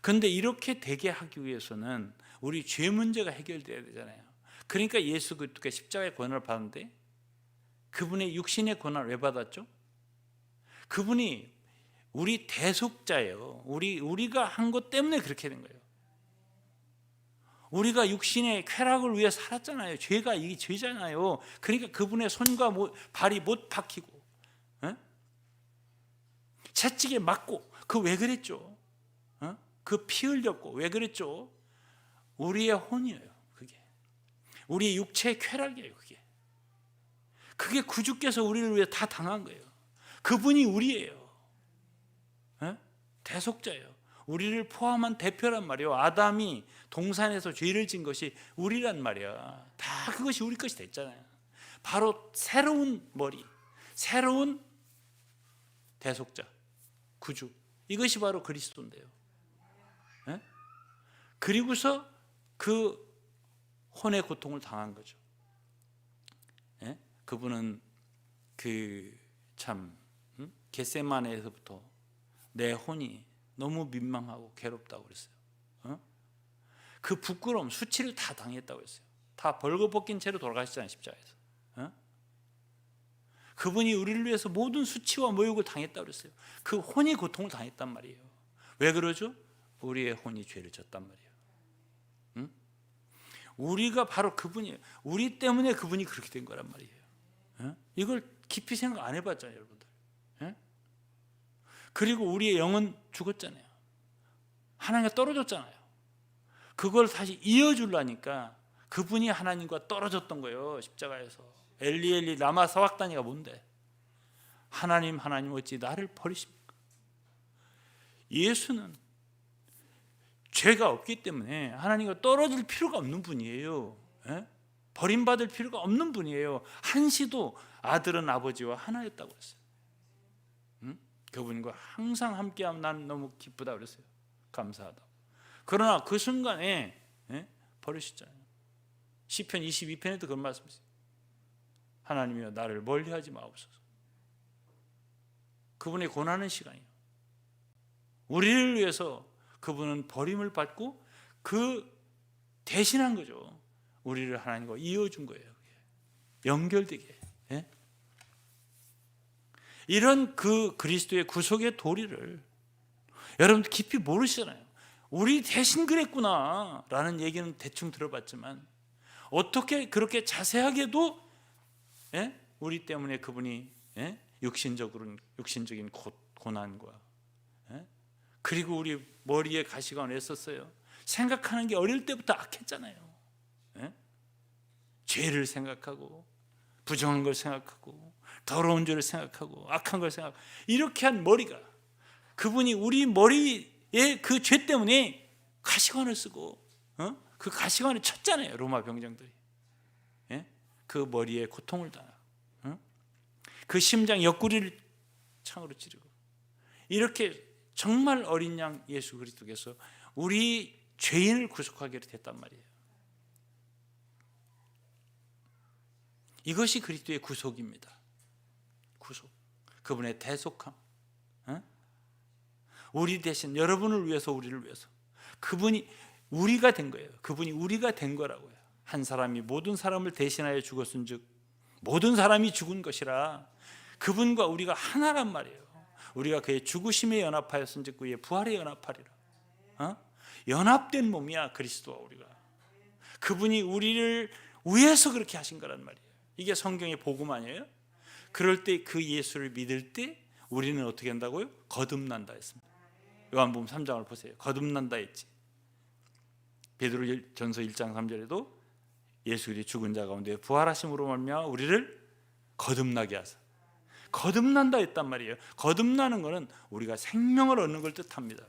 그런데 이렇게 되게 하기 위해서는 우리 죄 문제가 해결돼야 되잖아요. 그러니까 예수 그리스도가 십자가의 권한을 받았는데 그분의 육신의 권한을 왜 받았죠? 그분이 우리 대속자예요. 우리가 한 것 때문에 그렇게 된 거예요. 우리가 육신의 쾌락을 위해 살았잖아요. 죄가 이게 죄잖아요. 그러니까 그분의 손과 발이 못 박히고 채찍에 맞고 그 왜 그랬죠? 그 피 흘렸고 왜 그랬죠? 우리의 혼이에요. 그게 우리의 육체의 쾌락이에요. 그게 구주께서 우리를 위해 다 당한 거예요. 그분이 우리예요. 대속자예요. 우리를 포함한 대표란 말이에요. 아담이 동산에서 죄를 진 것이 우리란 말이야. 다 그것이 우리 것이 됐잖아요. 바로 새로운 머리, 새로운 대속자, 구주. 이것이 바로 그리스도인데요. 그리고서 그 혼의 고통을 당한 거죠. 그분은 겟세마네에서부터 내 혼이 너무 민망하고 괴롭다고 그랬어요. 그 부끄러움, 수치를 다 당했다고 그랬어요. 다 벌거벗긴 채로 돌아가시잖아요, 십자가에서. 그분이 우리를 위해서 모든 수치와 모욕을 당했다고 그랬어요. 그 혼이 고통을 당했단 말이에요. 왜 그러죠? 우리의 혼이 죄를 졌단 말이에요. 우리가 바로 그분이에요. 우리 때문에 그분이 그렇게 된 거란 말이에요. 이걸 깊이 생각 안 해봤잖아요, 여러분들. 그리고 우리의 영은 죽었잖아요. 하나님과 떨어졌잖아요. 그걸 다시 이어주려니까 그분이 하나님과 떨어졌던 거예요, 십자가에서. 엘리 엘리 라마 사박다니가 뭔데? 하나님 어찌 나를 버리십니까? 예수는 죄가 없기 때문에 하나님과 떨어질 필요가 없는 분이에요. 예? 버림받을 필요가 없는 분이에요. 한시도 아들은 아버지와 하나였다고 했어요. 그분과 항상 함께하면 난 너무 기쁘다 그랬어요. 감사하다. 그러나 그 순간에 버리셨잖아요. 시편 22편에도 그런 말씀이세요. 하나님이여 나를 멀리하지 마옵소서. 그분의 고난의 시간이에요. 우리를 위해서 그분은 버림을 받고 그 대신한 거죠. 우리를 하나님과 이어준 거예요. 연결되게. 예? 이런 그 그리스도의 구속의 도리를 여러분 깊이 모르시잖아요. 우리 대신 그랬구나 라는 얘기는 대충 들어봤지만 어떻게 그렇게 자세하게도 우리 때문에 그분이 육신적인 고난과 그리고 우리 머리에 가시가 냈었어요. 생각하는 게 어릴 때부터 악했잖아요. 죄를 생각하고 부정한 걸 생각하고 더러운 죄를 생각하고 악한 걸 생각하고 이렇게 한 머리가 그분이 우리 머리에 그 죄 때문에 가시관을 쓰고 그 가시관을 쳤잖아요. 로마 병정들이. 그 머리에 고통을 당하고 그 심장 옆구리를 창으로 찌르고 이렇게 정말 어린 양 예수 그리스도께서 우리 죄인을 구속하기로 됐단 말이에요. 이것이 그리스도의 구속입니다. 구속. 그분의 대속함. 우리 대신 여러분을 위해서 우리를 위해서 그분이 우리가 된 거예요. 그분이 우리가 된 거라고요. 한 사람이 모든 사람을 대신하여 죽었은즉 모든 사람이 죽은 것이라 그분과 우리가 하나란 말이에요. 우리가 그의 죽으심에 연합하였은즉 그의 부활에 연합하리라. 연합된 몸이야 그리스도와 우리가. 그분이 우리를 위해서 그렇게 하신 거란 말이에요. 이게 성경의 복음 아니에요? 그럴 때 그 예수를 믿을 때 우리는 어떻게 한다고요? 거듭난다 했습니다. 요한복음 3장을 보세요. 거듭난다 했지. 베드로전서 1장 3절에도 예수 그리스도 죽은 자 가운데 부활하심으로 말미암아 우리를 거듭나게 하사. 거듭난다 했단 말이에요. 거듭나는 것은 우리가 생명을 얻는 걸 뜻합니다.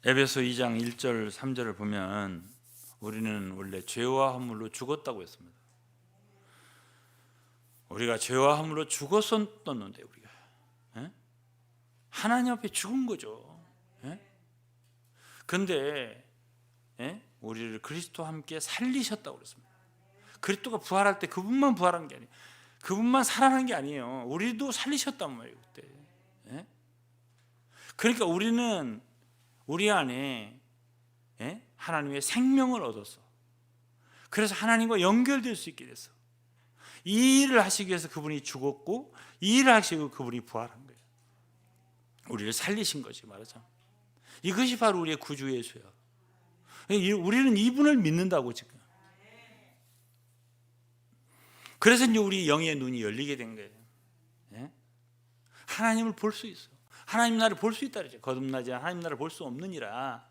에베소 2장 1절 3절을 보면 우리는 원래 죄와 허물로 죽었다고 했습니다. 우리가 죄와 허물로 죽었었는데 우리가 하나님 앞에 죽은 거죠. 그런데 우리를 그리스도와 함께 살리셨다고 그랬습니다. 그리스도가 부활할 때 그분만 부활한 게 아니에요. 그분만 살아난 게 아니에요. 우리도 살리셨단 말이에요. 그때. 그러니까 우리는 우리 안에 하나님의 생명을 얻었어. 그래서 하나님과 연결될 수 있게 됐어. 이 일을 하시기 위해서 그분이 죽었고 이 일을 하시기 위해서 그분이 부활한 거예요. 우리를 살리신 거지 말하자면. 이것이 바로 우리의 구주 예수야. 우리는 이분을 믿는다고 지금. 그래서 이제 우리 영의 눈이 열리게 된 거예요. 하나님을 볼 수 있어. 하나님 나라를 볼 수 있다 그러죠. 거듭나지 않아 하나님 나라를 볼 수 없느니라.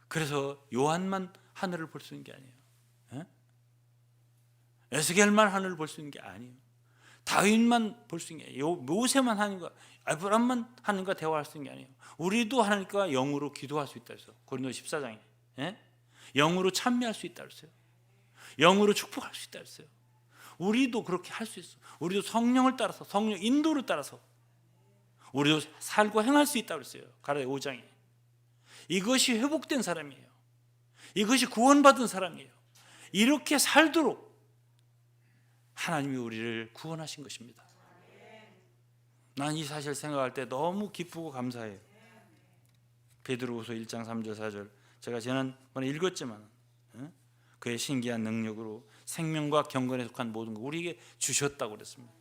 그래서 요한만 하늘을 볼 수 있는 게 아니에요. 에스겔만 하늘을 볼 수 있는 게 아니에요. 다윗만 볼 수 있는 게 아니에요. 모세만 하나님과 아브라함만 하나님과 대화할 수 있는 게 아니에요. 우리도 하나님과 영으로 기도할 수 있다 그랬어요. 고린도서 14장에 영으로 찬미할 수 있다 그랬어요. 영으로 축복할 수 있다 그랬어요. 우리도 그렇게 할 수 있어. 우리도 성령을 따라서 성령 인도를 따라서 우리도 살고 행할 수 있다고 그랬어요. 가라데 5장에. 이것이 회복된 사람이에요. 이것이 구원받은 사람이에요. 이렇게 살도록 하나님이 우리를 구원하신 것입니다. 난 이 사실 생각할 때 너무 기쁘고 감사해요. 베드로후서 1장 3절 4절 제가 지난번에 읽었지만 그의 신기한 능력으로 생명과 경건에 속한 모든 거 우리에게 주셨다고 그랬습니다.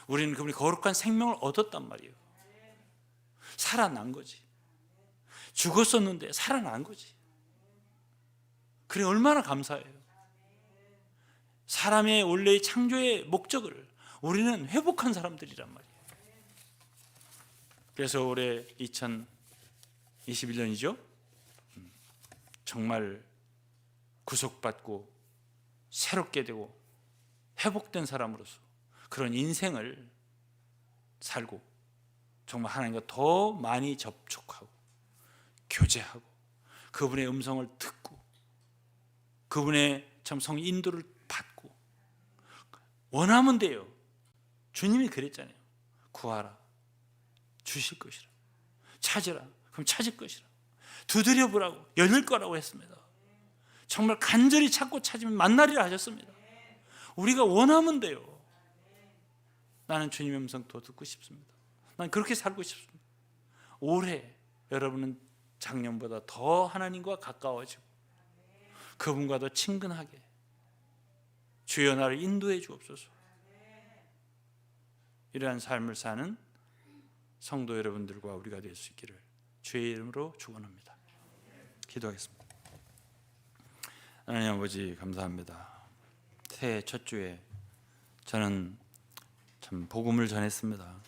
우리는 그분이 거룩한 생명을 얻었단 말이에요. 살아난 거지. 죽었었는데 살아난 거지. 그래 얼마나 감사해요. 사람의 원래의 창조의 목적을 우리는 회복한 사람들이란 말이에요. 그래서 올해 2021년이죠. 정말 구속받고 새롭게 되고 회복된 사람으로서 그런 인생을 살고 정말 하나님과 더 많이 접촉하고 교제하고 그분의 음성을 듣고 그분의 참 성 인도를 받고 원하면 돼요. 주님이 그랬잖아요. 구하라 주실 것이라, 찾으라 그럼 찾을 것이라, 두드려 보라고 열릴 거라고 했습니다. 정말 간절히 찾고 찾으면 만나리라 하셨습니다. 우리가 원하면 돼요. 나는 주님의 음성 더 듣고 싶습니다. 난 그렇게 살고 싶습니다. 올해 여러분은 작년보다 더 하나님과 가까워지고 그분과 더 친근하게 주여 나를 인도해 주옵소서. 이러한 삶을 사는 성도 여러분들과 우리가 될 수 있기를 주의 이름으로 축원합니다. 기도하겠습니다. 하나님 아버지 감사합니다. 새해 첫 주에 저는 참 복음을 전했습니다.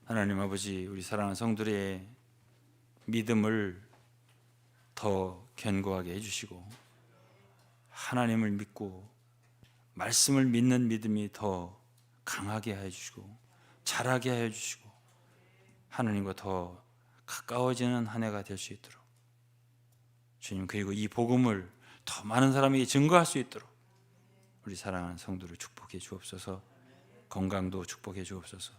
하나님 아버지, 우리 사랑하는 성들의 믿음을 더 견고하게 해주시고 하나님을 믿고 말씀을 믿는 믿음이 더 강하게 해주시고 자라게 해주시고 하나님과 더 가까워지는 한 해가 될 수 있도록 주님, 그리고 이 복음을 더 많은 사람에게 증거할 수 있도록 우리 사랑하는 성도를 축복해 주옵소서. 건강도 축복해 주옵소서.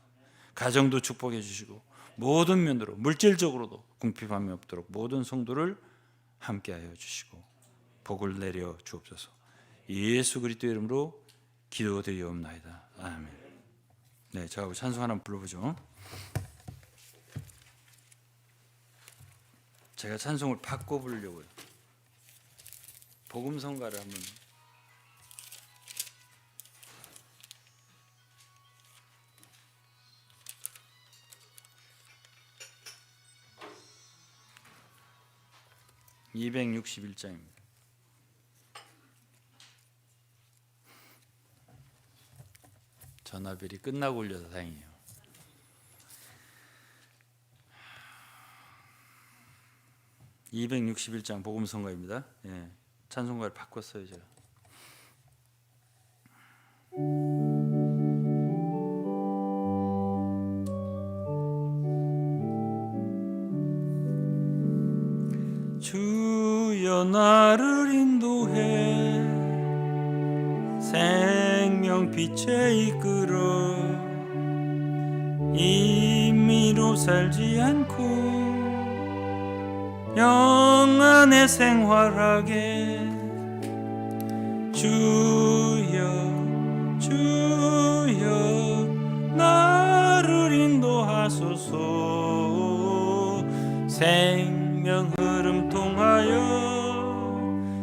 가정도 축복해 주시고 모든 면으로 물질적으로도 궁핍함이 없도록 모든 성도를 함께하여 주시고 복을 내려 주옵소서. 예수 그리스도 이름으로 기도드리옵나이다. 아멘. 네, 저하고 찬송 하나 불러보죠. 제가 찬송을 바꿔 부르려고요. 복음성가를 한번. (261장입니다) 전화벨이 끝나고 올려서 다행이에요. (261장) 복음성가입니다. 예, 찬송가를 바꿨어요 제가. 주여 나를 인도해 생명빛에 이끌어 임의로 살지 않고 영안에 생활하게 주여 주여 나를 인도하소서. 생명 흐름 통하여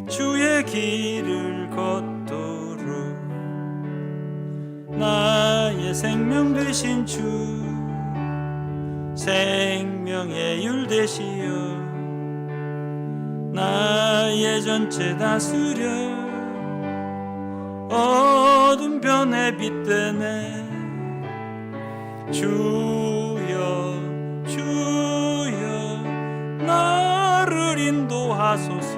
주의 길을 걷도록 나의 생명 되신 주 생명의 율 되시어 나의 전체 다스려 어둠 변에 빛되네. 주여 주여 나를 인도하소서.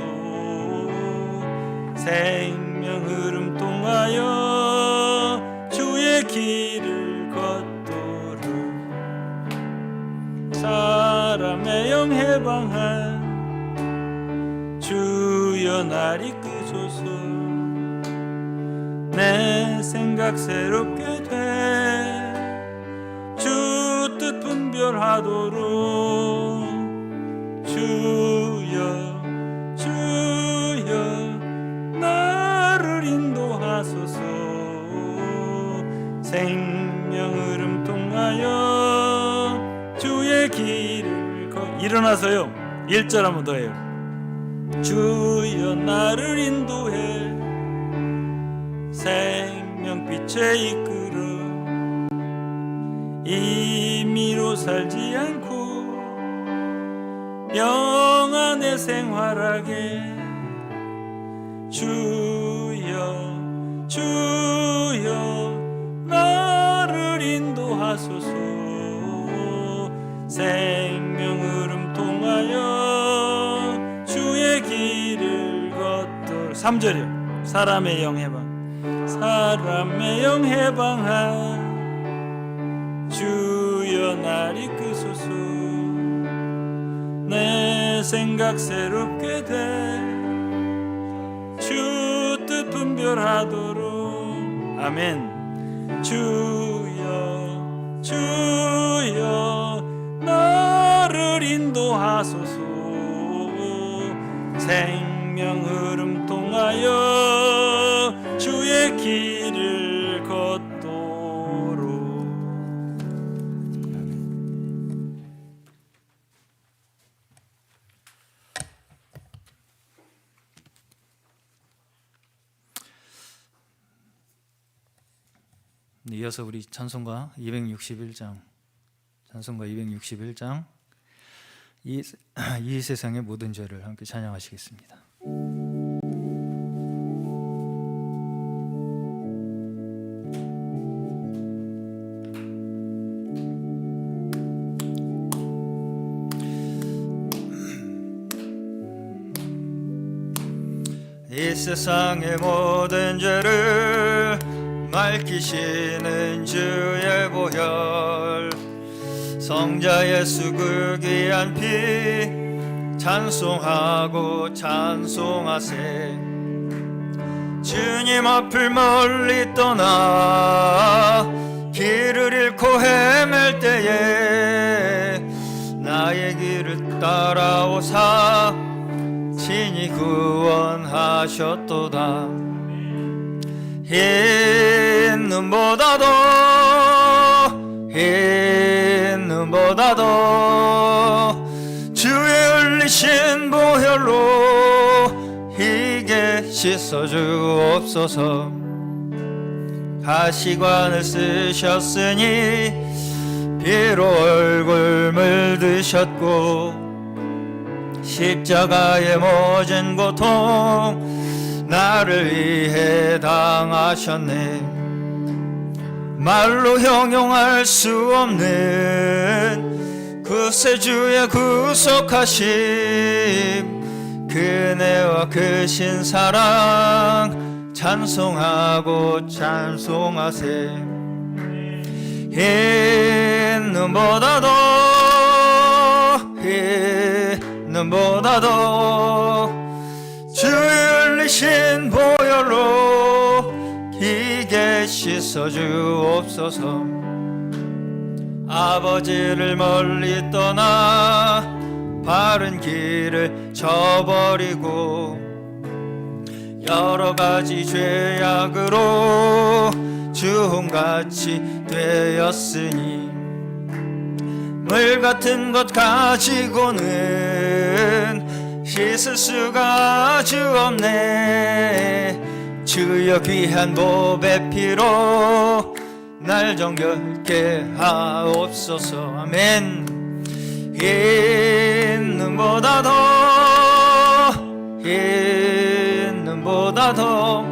생명 흐름 통하여 주의 길을 걷도록 사람의 영 해방한 주여 날 이끄소서. 내 생각 새롭게 돼 주 뜻 분별하도록 주여 주여 나를 인도하소서. 생명 흐름 통하여 주의 길을 일어나서요 1절 한번 더 해요. 주여 나를 인도해 생명빛에 이끌어 임의로 살지 않고 영안에 생활하게 주여 주여 나를 인도하소서. 생명 흐름 통하여 주의 길 3절이요. 사람의 영 해방, 사람의 영 해방하 주여 날 이끄소서. 내 생각 새롭게 돼 주 뜻 분별하도록. 아멘. 주여 주여 나를 인도하소서. 생명 흐름 통하여 주의 길을 걷도록. 이어서 우리 찬송가 261장, 찬송가 261장 이 세상의 모든 죄를 함께 찬양하시겠습니다. 이 세상의 모든 죄를 맑히시는 주의 보혈, 성자 예수 그 귀한 피 찬송하고 찬송하세. 주님 앞을 멀리 떠나 길을 잃고 헤맬 때에 나의 길을 따라오사 친히 구원하셨도다. 흰 눈보다도 흰 눈보다도 주의 흘리신 보혈로 희게 씻어주옵소서. 가시관을 쓰셨으니 피로 얼굴 물드셨고 십자가의 모진 고통 나를 위해 당하셨네. 말로 형용할 수 없는 구세주의 구속하심, 그네와 크신 사랑 찬송하고 찬송하세. 흰 눈보다도 흰 눈보다도 주의 흘리신 보혈로 희게 씻어주옵소서. 아버지를 멀리 떠나 바른 길을 저버리고 여러 가지 죄악으로 주홍같이 되었으니 물 같은 것 가지고는 씻을 수가 주 없네. 주여 귀한 보배 피로 날 정결케 하옵소서. 아멘. 흰 눈보다도 흰 눈보다도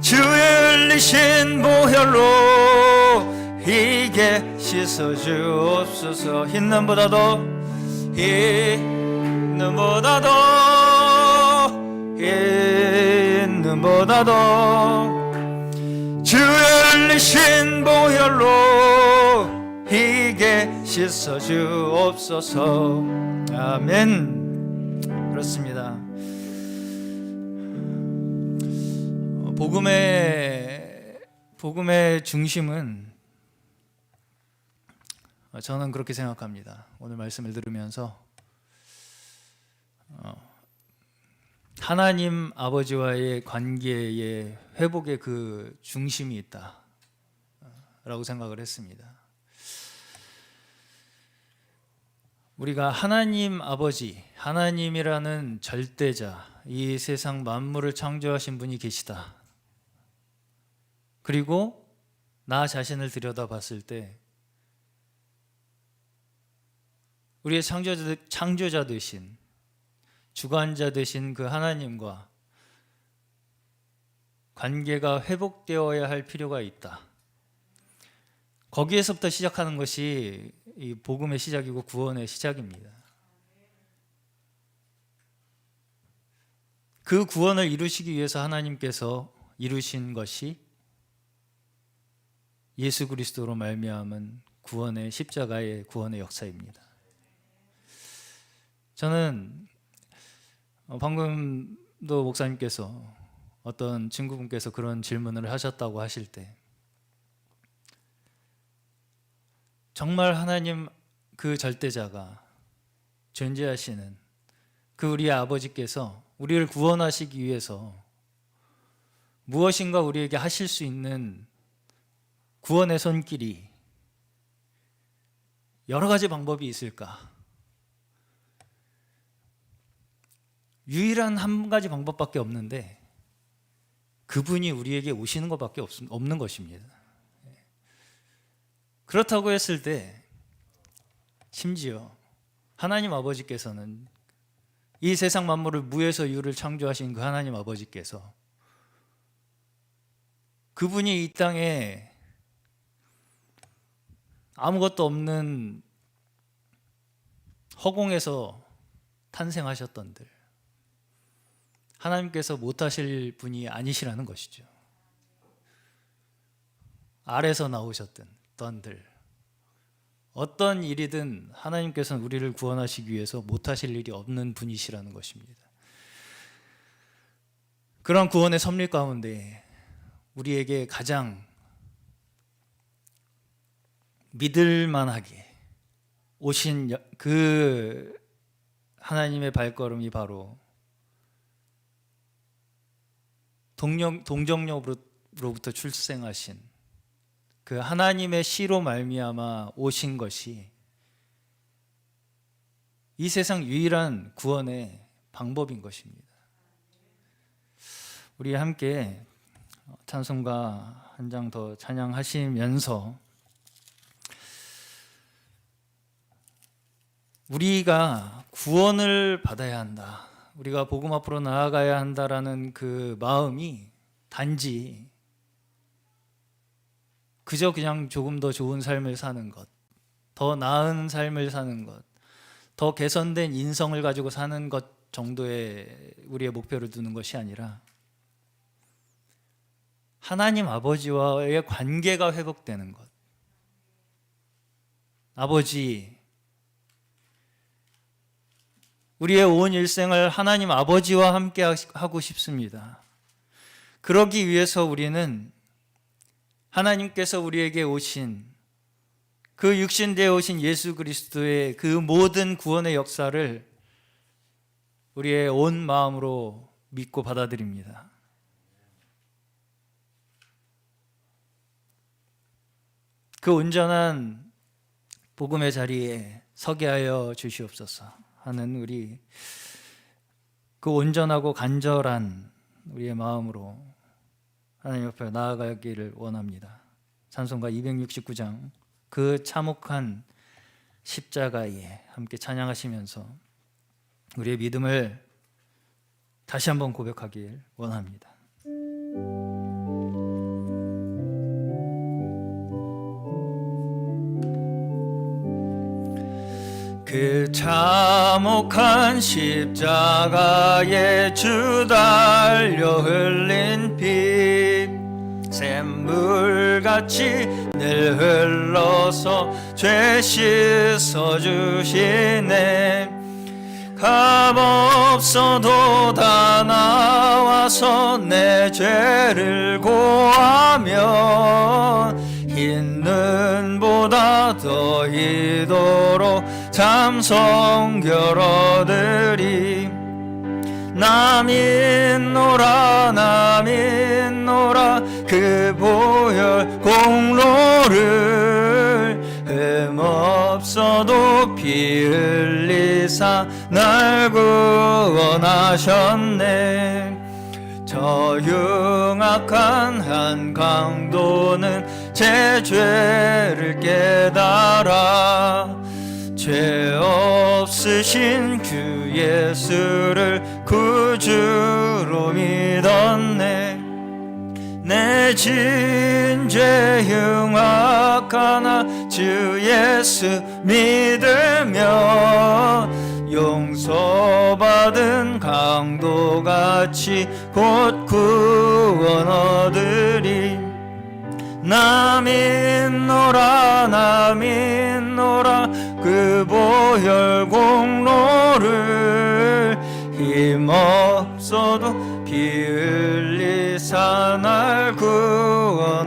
주의 흘리신 보혈로 희게 씻어주옵소서. 흰 눈보다도 흰 눈보다도 흰 눈보다도 주의 흘리신 보혈로 희게 씻어주옵소서. 아멘. 그렇습니다. 복음의 중심은 저는 그렇게 생각합니다. 오늘 말씀을 들으면서 하나님 아버지와의 관계의 회복의 그 중심이 있다 라고 생각을 했습니다. 우리가 하나님 아버지, 하나님이라는 절대자, 이 세상 만물을 창조하신 분이 계시다. 그리고 나 자신을 들여다봤을 때 우리의 창조자 되신, 주관자 되신 그 하나님과 관계가 회복되어야 할 필요가 있다. 거기에서부터 시작하는 것이 이 복음의 시작이고 구원의 시작입니다. 그 구원을 이루시기 위해서 하나님께서 이루신 것이 예수 그리스도로 말미암은 구원의 십자가의 구원의 역사입니다. 저는 방금도 목사님께서 어떤 친구분께서 그런 질문을 하셨다고 하실 때 정말 하나님 그 절대자가 존재하시는 그 우리의 아버지께서 우리를 구원하시기 위해서 무엇인가 우리에게 하실 수 있는 구원의 손길이 여러 가지 방법이 있을까? 유일한 한 가지 방법밖에 없는데 그분이 우리에게 오시는 것밖에 없는 것입니다. 그렇다고 했을 때 심지어 하나님 아버지께서는 이 세상 만물을 무에서 유를 창조하신 그 하나님 아버지께서 그분이 이 땅에 아무것도 없는 허공에서 탄생하셨던들 하나님께서 못하실 분이 아니시라는 것이죠. 알에서 나오셨던들 어떤 일이든 하나님께서는 우리를 구원하시기 위해서 못하실 일이 없는 분이시라는 것입니다. 그런 구원의 섭리 가운데 우리에게 가장 믿을만하게 오신 그 하나님의 발걸음이 바로 동정녀로부터 출생하신 그 하나님의 씨로 말미암아 오신 것이 이 세상 유일한 구원의 방법인 것입니다. 우리 함께 찬송가 한 장 더 찬양하시면서 우리가 구원을 받아야 한다, 우리가 복음 앞으로 나아가야 한다라는 그 마음이 단지 그저 그냥 조금 더 좋은 삶을 사는 것, 더 나은 삶을 사는 것, 더 개선된 인성을 가지고 사는 것 정도의 우리의 목표를 두는 것이 아니라 하나님 아버지와의 관계가 회복되는 것. 아버지, 우리의 온 일생을 하나님 아버지와 함께 하고 싶습니다. 그러기 위해서 우리는 하나님께서 우리에게 오신 그 육신되어 오신 예수 그리스도의 그 모든 구원의 역사를 우리의 온 마음으로 믿고 받아들입니다. 그 온전한 복음의 자리에 서게 하여 주시옵소서 하는 우리 그 온전하고 간절한 우리의 마음으로 하나님 옆에 나아가기를 원합니다. 찬송가 269장 그 참혹한 십자가에 함께 찬양하시면서 우리의 믿음을 다시 한번 고백하길 원합니다. 그 참혹한 십자가에 주 달려 흘린 피 샘물같이 늘 흘러서 죄 씻어주시네. 값없어도 다 나와서 내 죄를 고하며 흰 눈보다 더 희도록 참성 겨뤄들이 나 믿노라 나 믿노라 그 보혈 공로를 흠없어도 피 흘리사 날 구원하셨네. 저 흉악한 한 강도는 제 죄를 깨달아 죄 없으신 그 예수를 구주로 믿었네. 내 진죄 흉악하나 주 예수 믿으며 용서받 받은 강도같이 곧 구원 얻으리. 나 믿노라 나 믿노라 그 보혈 공로를 힘없어도 피 흘리사 날 구원하셨네.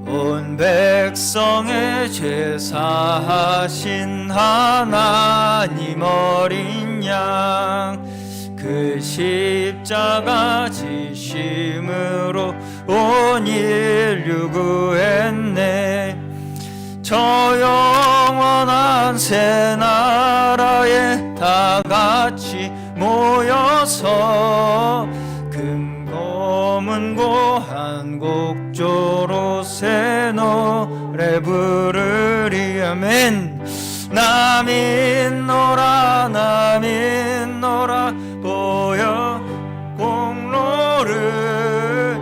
온 백성의 죄 사하신 하나님 어린 양 그 십자가 지심으로 온 인류 구했네. 저 영원한 새 나라에 다 같이 모여서 금고문고 한 곡조로 새 노래 부르리. 아멘. 나 믿노라 나 믿노라 보혈 공로를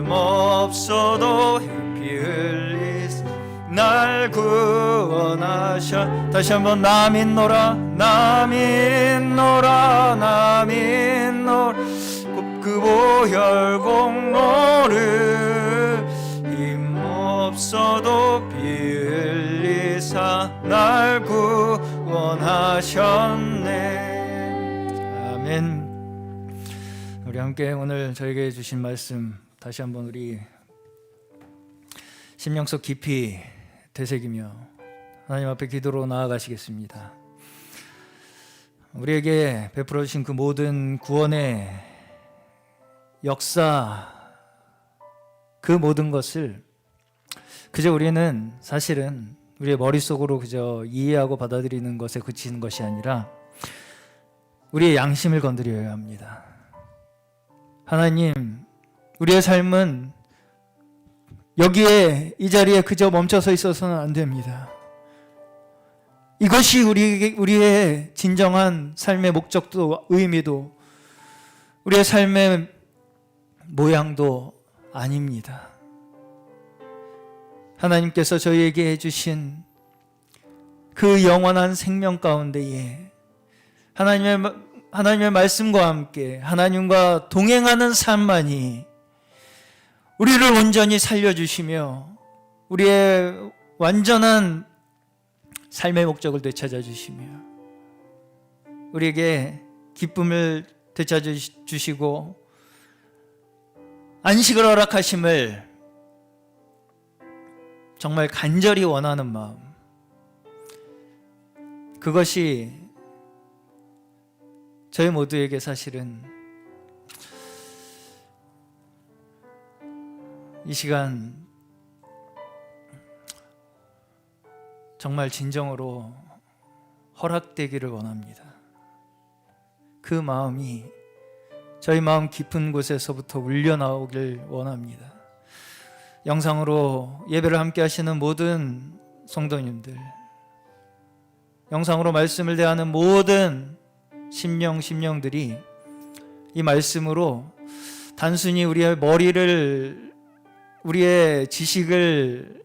흠없어도 피 흘리사 날 구원하셔. 다시 한번 나 믿노라 나 믿노라 나 믿노라 그 보혈 공로를 힘없어도 피 흘리사 날 구원하셨네. 아멘. 우리 함께 오늘 저에게 주신 말씀 다시 한번 우리 심령 속 깊이 되새기며 하나님 앞에 기도로 나아가시겠습니다. 우리에게 베풀어 주신 그 모든 구원의 역사, 그 모든 것을 그저 우리는 사실은 우리의 머릿속으로 그저 이해하고 받아들이는 것에 그치는 것이 아니라 우리의 양심을 건드려야 합니다. 하나님, 우리의 삶은 여기에 이 자리에 그저 멈춰서 있어서는 안 됩니다. 이것이 우리의 진정한 삶의 목적도 의미도 우리의 삶의 모양도 아닙니다. 하나님께서 저희에게 해주신 그 영원한 생명 가운데에 하나님의 말씀과 함께 하나님과 동행하는 삶만이 우리를 온전히 살려주시며 우리의 완전한 삶의 목적을 되찾아 주시며 우리에게 기쁨을 되찾아 주시고 안식을 허락하심을 정말 간절히 원하는 마음, 그것이 저희 모두에게 사실은 이 시간 정말 진정으로 허락되기를 원합니다. 그 마음이 저희 마음 깊은 곳에서부터 울려나오길 원합니다. 영상으로 예배를 함께 하시는 모든 성도님들, 영상으로 말씀을 대하는 모든 심령들이 이 말씀으로 단순히 우리의 머리를, 우리의 지식을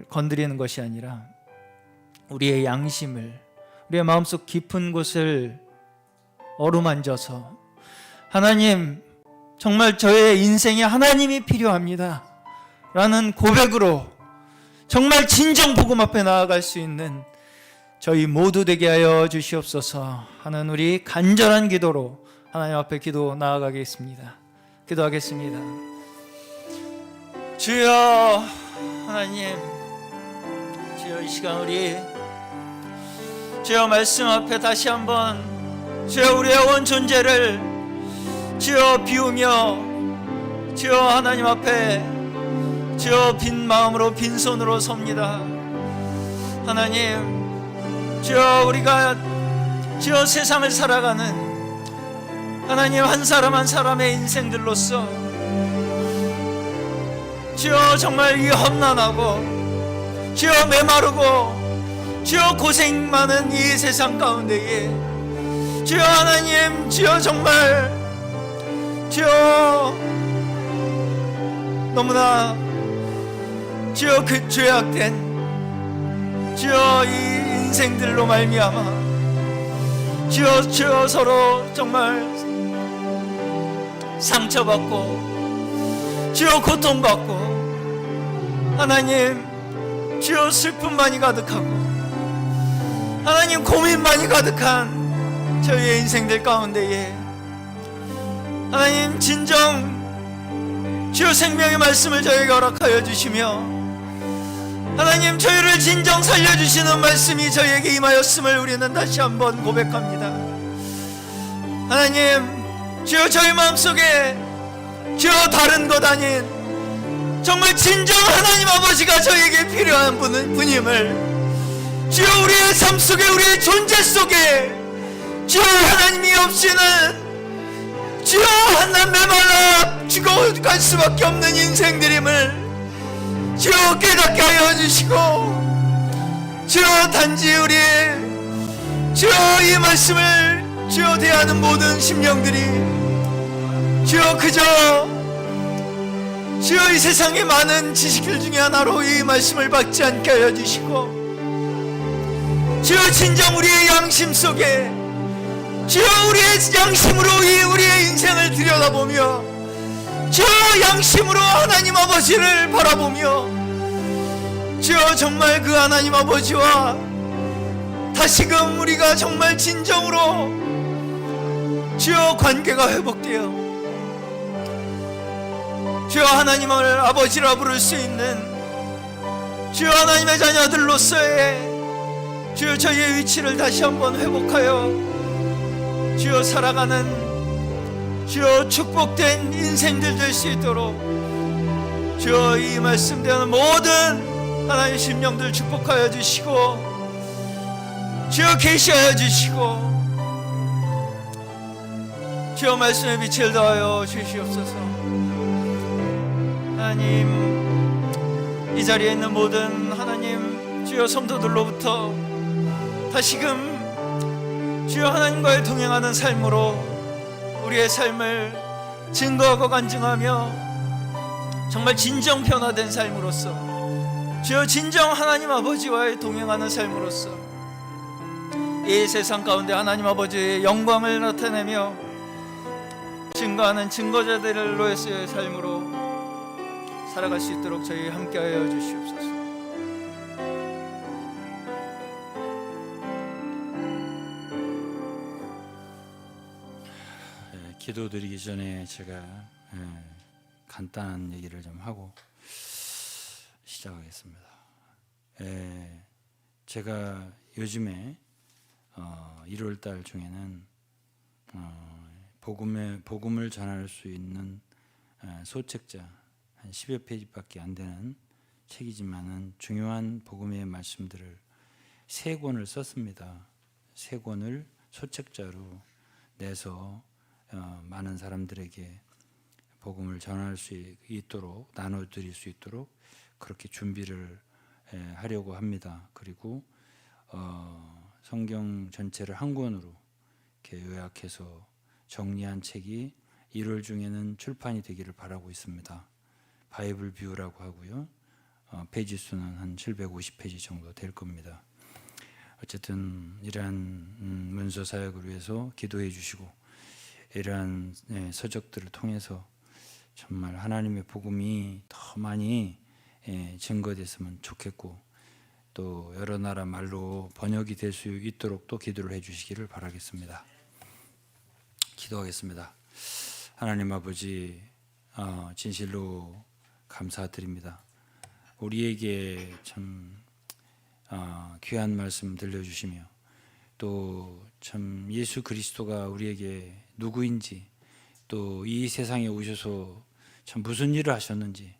건드리는 것이 아니라 우리의 양심을, 우리의 마음속 깊은 곳을 어루만져서 하나님, 정말 저의 인생에 하나님이 필요합니다 라는 고백으로 정말 진정 복음 앞에 나아갈 수 있는 저희 모두 되게 하여 주시옵소서 하는 우리 간절한 기도로 하나님 앞에 기도 나아가겠습니다. 기도하겠습니다. 주여, 하나님, 주여, 이 시간 우리 주여 말씀 앞에 다시 한번 주여 우리의 온 존재를 주여 비우며 주여 하나님 앞에 주여 빈 마음으로 빈손으로 섭니다. 하나님, 주여 우리가 주여 세상을 살아가는 하나님 한 사람 한 사람의 인생들로서 주여 정말 이 험난하고 주여 메마르고 주여 고생 많은 이 세상 가운데에 주여 하나님, 주여 정말 주여 너무나 주여 그 죄악된 주여 이 인생들로 말미암아 주여 서로 정말 상처받고 주여 고통받고 하나님 주여 슬픔만이 가득하고 하나님 고민만이 가득한 저희의 인생들 가운데에 하나님 진정 주여 생명의 말씀을 저에게 허락하여 주시며 하나님 저희를 진정 살려주시는 말씀이 저희에게 임하였음을 우리는 다시 한번 고백합니다. 하나님 주여 저희 마음속에 주여 다른 것 아닌 정말 진정 하나님 아버지가 저에게 필요한 분임을 주여 우리의 삶 속에 우리의 존재 속에 주여 하나님이 없이는 주여 한낱 메말라 죽어갈 수밖에 없는 인생들임을 주여 깨닫게 하여 주시고 주여 단지 우리의 주여 이 말씀을 주여 대하는 모든 심령들이 주여 그저 주여 이 세상의 많은 지식들 중에 하나로 이 말씀을 받지 않게 하여 주시고 주여 진정 우리의 양심 속에 주여 우리의 양심으로 우리의 인생을 들여다보며 주여 양심으로 하나님 아버지를 바라보며 주여 정말 그 하나님 아버지와 다시금 우리가 정말 진정으로 주여 관계가 회복되어 주여 하나님을 아버지라 부를 수 있는 주여 하나님의 자녀들로서의 주여 저희의 위치를 다시 한번 회복하여 주여 살아가는 주여 축복된 인생들 될 수 있도록 주여 이 말씀되는 모든 하나님의 심령들 축복하여 주시고 주여 계시하여 주시고 주여 말씀의 빛을 더하여 주시옵소서. 하나님 이 자리에 있는 모든 하나님 주여 성도들로부터 다시금 주여 하나님과의 동행하는 삶으로 우리의 삶을 증거하고 간증하며 정말 진정 변화된 삶으로서 주여 진정 하나님 아버지와의 동행하는 삶으로서 이 세상 가운데 하나님 아버지의 영광을 나타내며 증거하는 증거자들로서의 삶으로 살아갈 수 있도록 저희 함께하여 주시옵소서. 기도드리기 전에 제가 간단한 얘기를 좀 하고 시작하겠습니다. 제가 요즘에 1월달 중에는 복음을 전할 수 있는 소책자 한 10여 페이지밖에 안 되는 책이지만은 중요한 복음의 말씀들을 3권을 썼습니다. 3권을 소책자로 내서 많은 사람들에게 복음을 전할 수 있도록 나눠드릴 수 있도록 그렇게 준비를 하려고 합니다. 그리고 성경 전체를 한 권으로 이렇게 요약해서 정리한 책이 1월 중에는 출판이 되기를 바라고 있습니다. 바이블 뷰라고 하고요. 페이지 수는 한 750페이지 정도 될 겁니다. 어쨌든 이러한 문서 사역을 위해서 기도해 주시고 이러한 서적들을 통해서 정말 하나님의 복음이 더 많이 증거됐으면 좋겠고 또 여러 나라 말로 번역이 될 수 있도록 또 기도를 해 주시기를 바라겠습니다. 기도하겠습니다. 하나님 아버지 진실로 감사드립니다. 우리에게 참 귀한 말씀 들려주시며 또 참 예수 그리스도가 우리에게 누구인지 또 이 세상에 오셔서 참 무슨 일을 하셨는지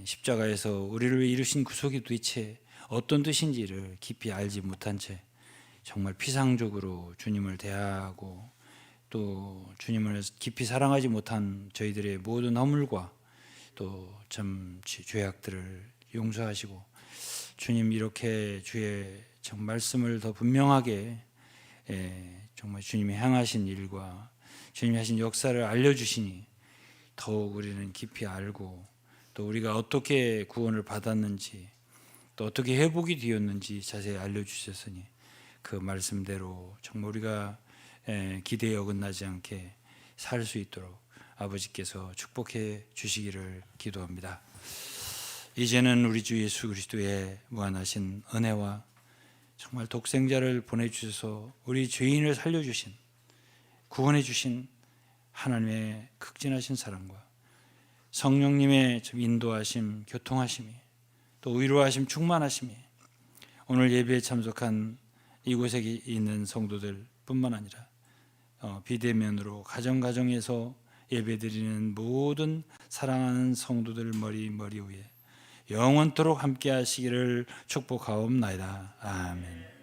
십자가에서 우리를 이루신 구속이 도대체 어떤 뜻인지를 깊이 알지 못한 채 정말 피상적으로 주님을 대하고 또 주님을 깊이 사랑하지 못한 저희들의 모든 허물과 또 참 죄악들을 용서하시고 주님 이렇게 주의 정 말씀을 더 분명하게 정말 주님이 행하신 일과 주님이 하신 역사를 알려주시니 더욱 우리는 깊이 알고 또 우리가 어떻게 구원을 받았는지 또 어떻게 회복이 되었는지 자세히 알려주셨으니 그 말씀대로 정말 우리가 기대에 어긋나지 않게 살 수 있도록 아버지께서 축복해 주시기를 기도합니다. 이제는 우리 주 예수 그리스도의 무한하신 은혜와 정말 독생자를 보내주셔서 우리 죄인을 살려주신, 구원해 주신 하나님의 극진하신 사랑과 성령님의 인도하심, 교통하심이, 또 위로하심, 충만하심이 오늘 예배에 참석한 이곳에 있는 성도들 뿐만 아니라 비대면으로 가정에서 예배드리는 모든 사랑하는 성도들 머리 위에 영원토록 함께 하시기를 축복하옵나이다. 아멘.